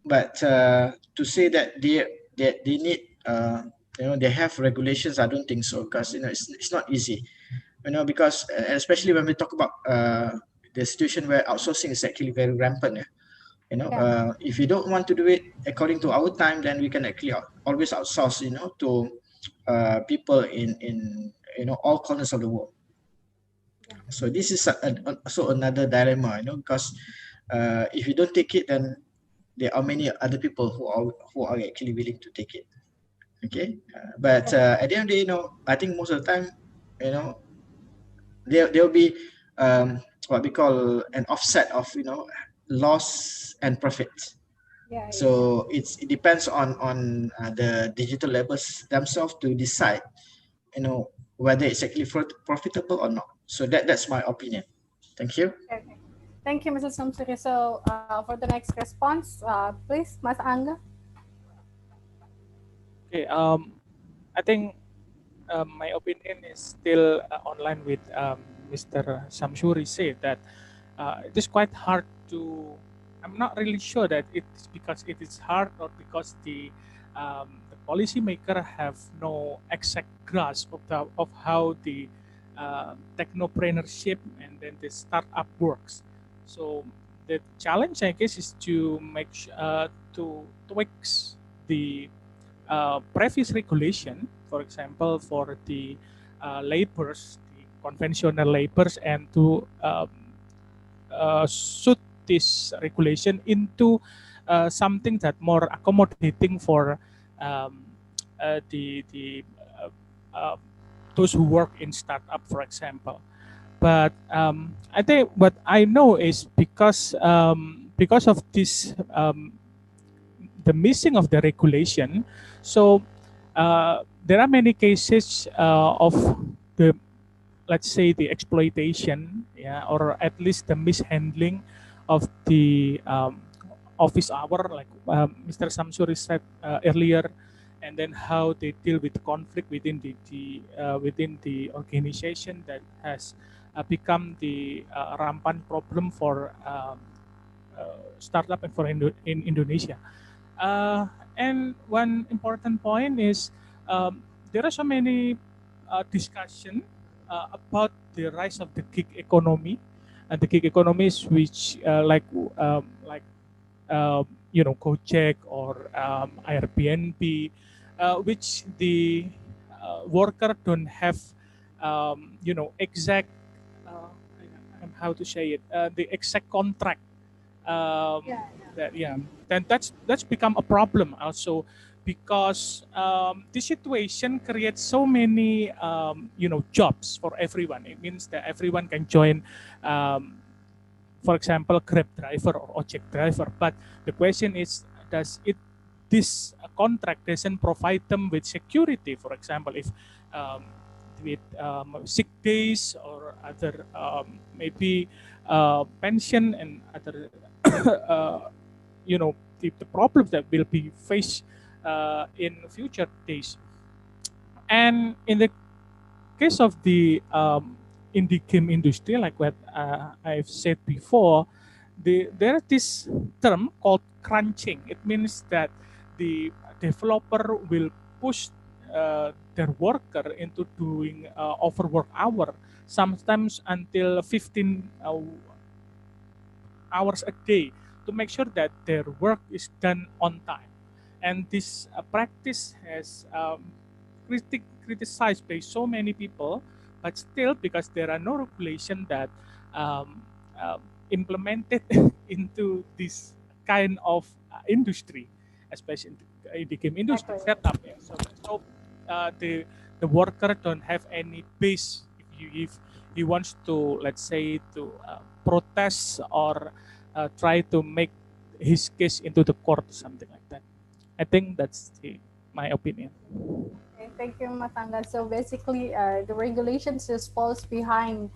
But to say that they need, you know, they have regulations, I don't think so, because, you know, it's not easy, you know, because especially when we talk about the situation where outsourcing is actually very rampant. Yeah? You know, Yeah. if you don't want to do it according to our time, then we can actually always outsource, you know, to people in, you know, all corners of the world. So this is also another dilemma, you know, because if you don't take it, then there are many other people who are actually willing to take it. Okay, but at the end of the day, you know, I think most of the time, you know, there will be what we call an offset of, you know, loss and profit. Yeah, yeah. So it depends on the digital labels themselves to decide, you know, whether it's actually profitable or not. So that's my opinion. Thank you. Okay. Thank you, Mrs. Samsuri. So, for the next response, please, Mas Angga. Okay. I think my opinion is still online with Mr. Samsuri said that it is quite hard to. I'm not really sure that it is because it is hard or because the policymaker have no exact grasp of how the technopreneurship and then the startup works. So the challenge, I guess, is to to tweaks the previous regulation, for example, for the laborers, the conventional laborers, and to suit this regulation into something that more accommodating for um, the uh, those who work in startup, for example. But I think what I know is because of this the missing of the regulation. So there are many cases of the, let's say, the exploitation, yeah, or at least the mishandling of the office hour, like Mr. Samsuri said earlier, and then how they deal with conflict within within the organization that has become the rampant problem for startup and for in Indonesia. Uh, and one important point is there are so many discussion about the rise of the gig economy, and the gig economies which like Gojek or Airbnb, which the worker don't have exact how to say it, the exact contract Yeah, that yeah then that's become a problem also because this situation creates so many jobs for everyone. It means that everyone can join for example Grab driver or ojek driver, but the question is, does it this contract doesn't provide them with security, for example if um, with sick days or other maybe pension and other uh, the problems that will be faced in future days. And in the case of the in the game industry, like what I've said before, there is this term called crunching. It means that the developer will push their worker into doing overwork hour, sometimes until 15 hours a day, to make sure that their work is done on time. And this practice has criticized by so many people, but still, because there are no regulation that um, uh, implemented into this kind of industry, especially in the game industry exactly. setup. Yeah. So the worker don't have any base. If if he wants to, let's say, to protest or try to make his case into the court or something like that. I think that's my opinion. Okay, thank you, Matanga. So basically, the regulations just falls behind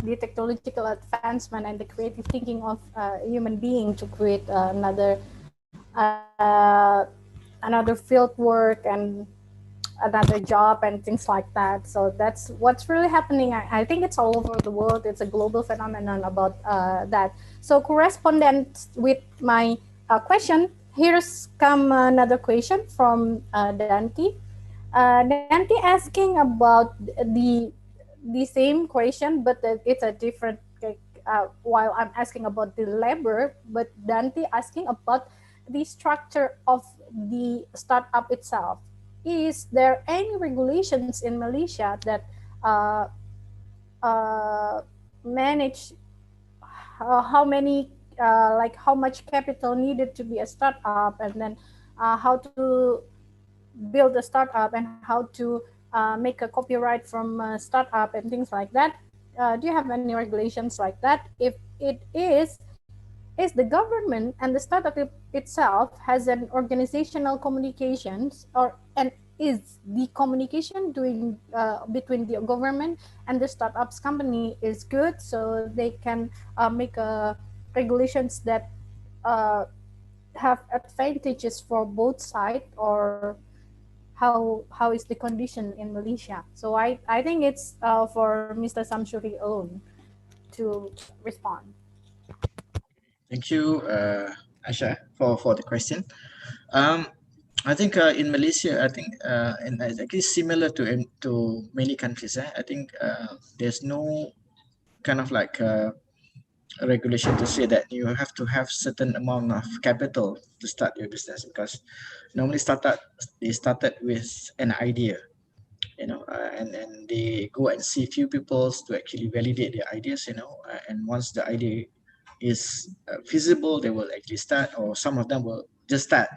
the technological advancement and the creative thinking of a human being to create another field work and another job and things like that. So that's what's really happening. I think it's all over the world. It's a global phenomenon about that. So correspondent with my question, here's come another question from Dante. Dante asking about the same question, but it's a different. While I'm asking about the labor, but Dante asking about the structure of the startup itself. Is there any regulations in Malaysia that uh, manage how many like how much capital needed to be a startup, and then how to build a startup and how to make a copyright from a startup and things like that? Do you have any regulations like that? If it is the government and the startup itself has an organizational communications, or and is the communication doing between the government and the startups company is good, so they can make regulations that uh, have advantages for both sides, or how is the condition in Malaysia? So I think it's for Mr. Samsuri alone to respond. Thank you, Asha, for the question. I think in Malaysia, I think and it's actually similar to many countries. I think there's no kind of like a regulation to say that you have to have certain amount of capital to start your business, because normally they started with an idea, and they go and see few people to actually validate their ideas, and once the idea is feasible, they will actually start, or some of them will just start,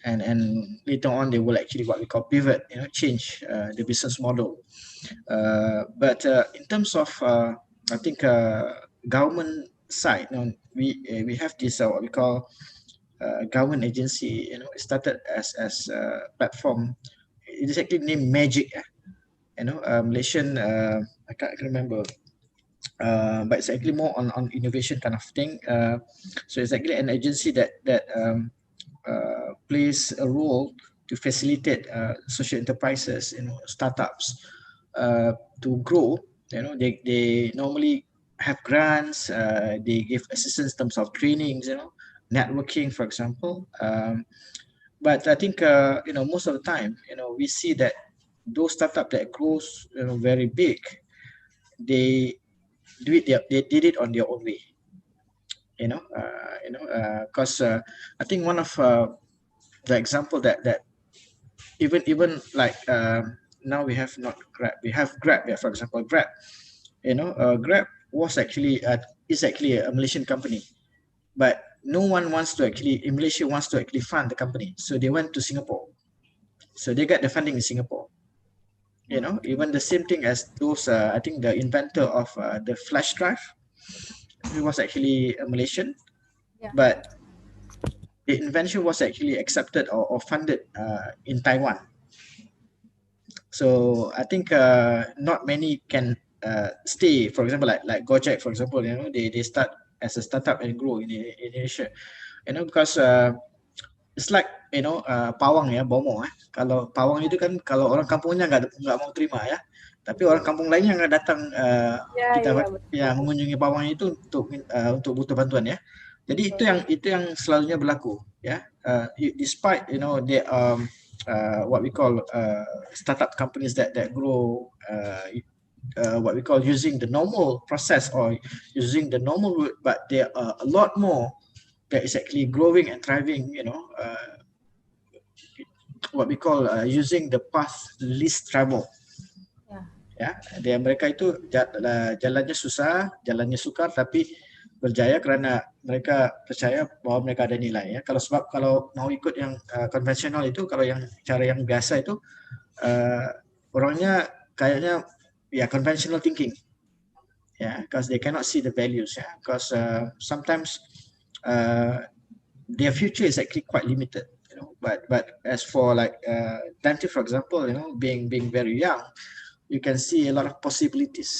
and later on they will actually what we call pivot, change the business model. But in terms of I think government side, we have this what we call government agency. It started as a platform. It is actually named Magic. Malaysian. I can't remember. But it's actually more on innovation kind of thing. So it's actually an agency that plays a role to facilitate social enterprises, startups to grow. They normally have grants. They give assistance in terms of trainings, networking, for example. But I think most of the time, we see that those startups that grows very big, they they did it on their own way. Because I think one of the example that even like now we have not Grab, we have Grab. Yeah, for example, Grab. Grab was actually is actually a Malaysian company, but no one wants to actually in Malaysia wants to actually fund the company, so they went to Singapore. So they got the funding in Singapore. Even the same thing as those. I think the inventor of the flash drive, he was actually a Malaysian, Yeah. but the invention was actually accepted or funded in Taiwan. So I think not many can stay. For example, like Gojek, for example, they start as a startup and grow in Indonesia. Because it's like pawang ya, bomo. Kalau pawang itu kan kalau orang kampungnya nggak mau terima ya, tapi orang kampung lainnya nggak datang mengunjungi pawang itu untuk butuh bantuan ya. Jadi itu yang selalunya berlaku ya. Despite they what we call startup companies that grow what we call using the normal process or using the normal route, but there are a lot more that is actually growing and thriving, what we call using the path least travel. Dia mereka itu jalannya susah, jalannya sukar, tapi berjaya kerana mereka percaya bahwa mereka ada nilai ya. Kalau mau ikut yang konvensional itu, kalau yang cara yang biasa itu orangnya kayaknya conventional thinking. Yeah, because they cannot see the values. Yeah, because sometimes their future is actually quite limited. But as for like Dante, for example, being very young, you can see a lot of possibilities.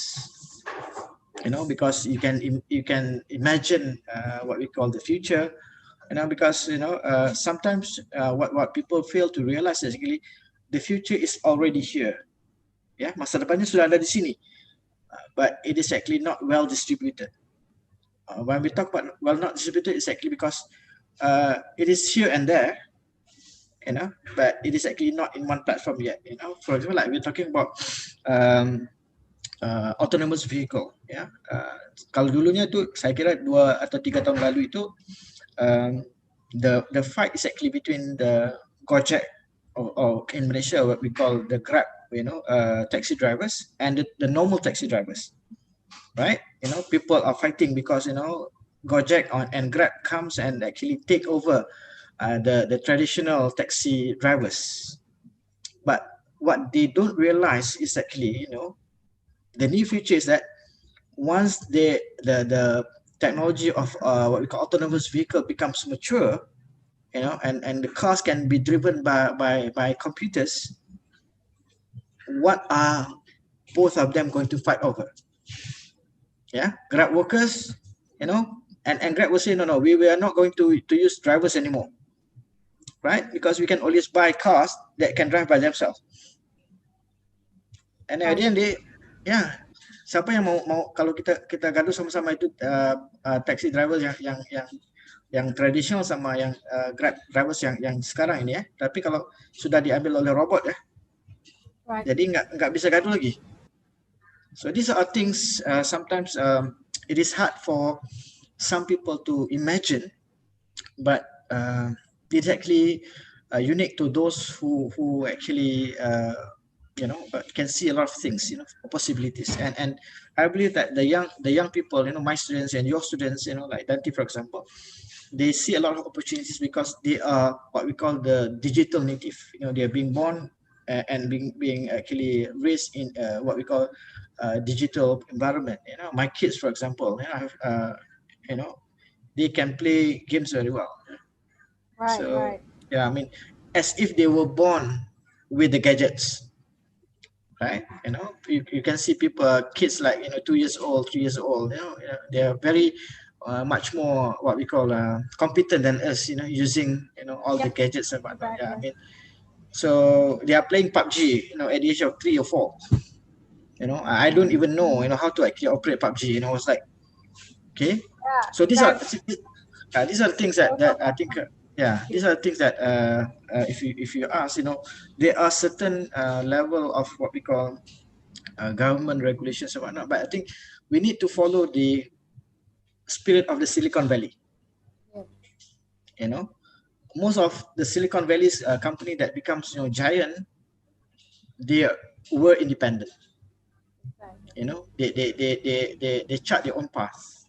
Because you can imagine what we call the future. Because sometimes what people fail to realize is actually the future is already here. Yeah, masa depannya sudah ada di sini, but it is actually not well distributed. When we talk about well not distributed, it's actually because it is here and there, but it is actually not in one platform yet. For example, like we're talking about autonomous vehicle. Ya, kalau dulunya tu saya kira 2 atau 3 tahun lalu itu the fight is actually between the Gojek or in Malaysia what we call the Grab, taxi drivers and the normal taxi drivers, right? People are fighting because Gojek and Grab comes and actually take over the traditional taxi drivers. But what they don't realize is actually the near future is that once the technology of what we call autonomous vehicle becomes mature, and the cars can be driven by computers, what are both of them going to fight over? Yeah, Grab workers, and Grab will say, no, we are not going to use drivers anymore, right? Because we can always buy cars that can drive by themselves. And at the end, siapa yang mau kalau kita gaduh sama-sama itu taxi drivers yang tradisional sama yang Grab drivers yang sekarang ini ya. Tapi kalau sudah diambil oleh robot ya, jadi nggak bisa gaduh lagi. So these are things sometimes it is hard for some people to imagine, but it's actually unique to those who actually can see a lot of things, possibilities. And I believe that the young people, my students and your students, like Dante, for example, they see a lot of opportunities because they are what we call the digital native. They are being born and being actually raised in what we call digital environment. My kids, for example, they can play games very well. Right. Yeah, I mean, as if they were born with the gadgets. Right, you can see people, kids like 2 years old, 3 years old. They are very much more what we call competent than us. Using all the gadgets and whatnot. Yeah, I mean, so they are playing PUBG. At the age of 3 or 4. I don't even know how to actually operate PUBG. It's like, okay. So these are things that I think. These are things that if you ask, there are certain level of what we call government regulations and whatnot, but I think we need to follow the spirit of the Silicon Valley. Most of the Silicon Valley's company that becomes giant, they were independent. They chart their own path.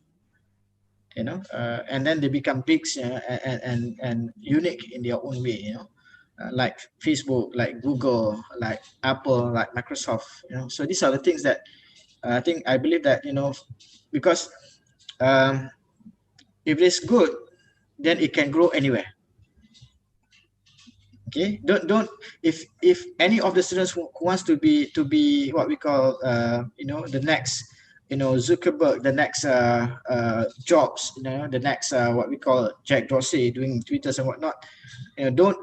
And then they become big and unique in their own way. Like Facebook, like Google, like Apple, like Microsoft. So these are the things that I believe that because if it's good, then it can grow anywhere. Okay, don't if any of the students who wants to be what we call the next Zuckerberg, the next Jobs, the next what we call Jack Dorsey doing Twitters and whatnot, don't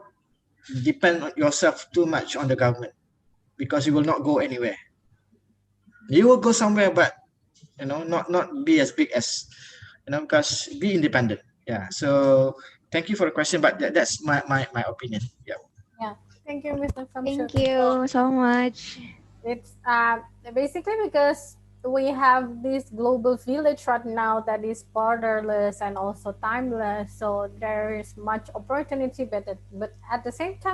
depend on yourself too much on the government, because you will not go anywhere. You will go somewhere, but not be as big as because be independent. Yeah, so thank you for the question, but that's my opinion. Yeah. Thank you, Mr. Samsur. Thank you so much. It's basically because we have this global village right now that is borderless and also timeless, so there is much opportunity, but at the same time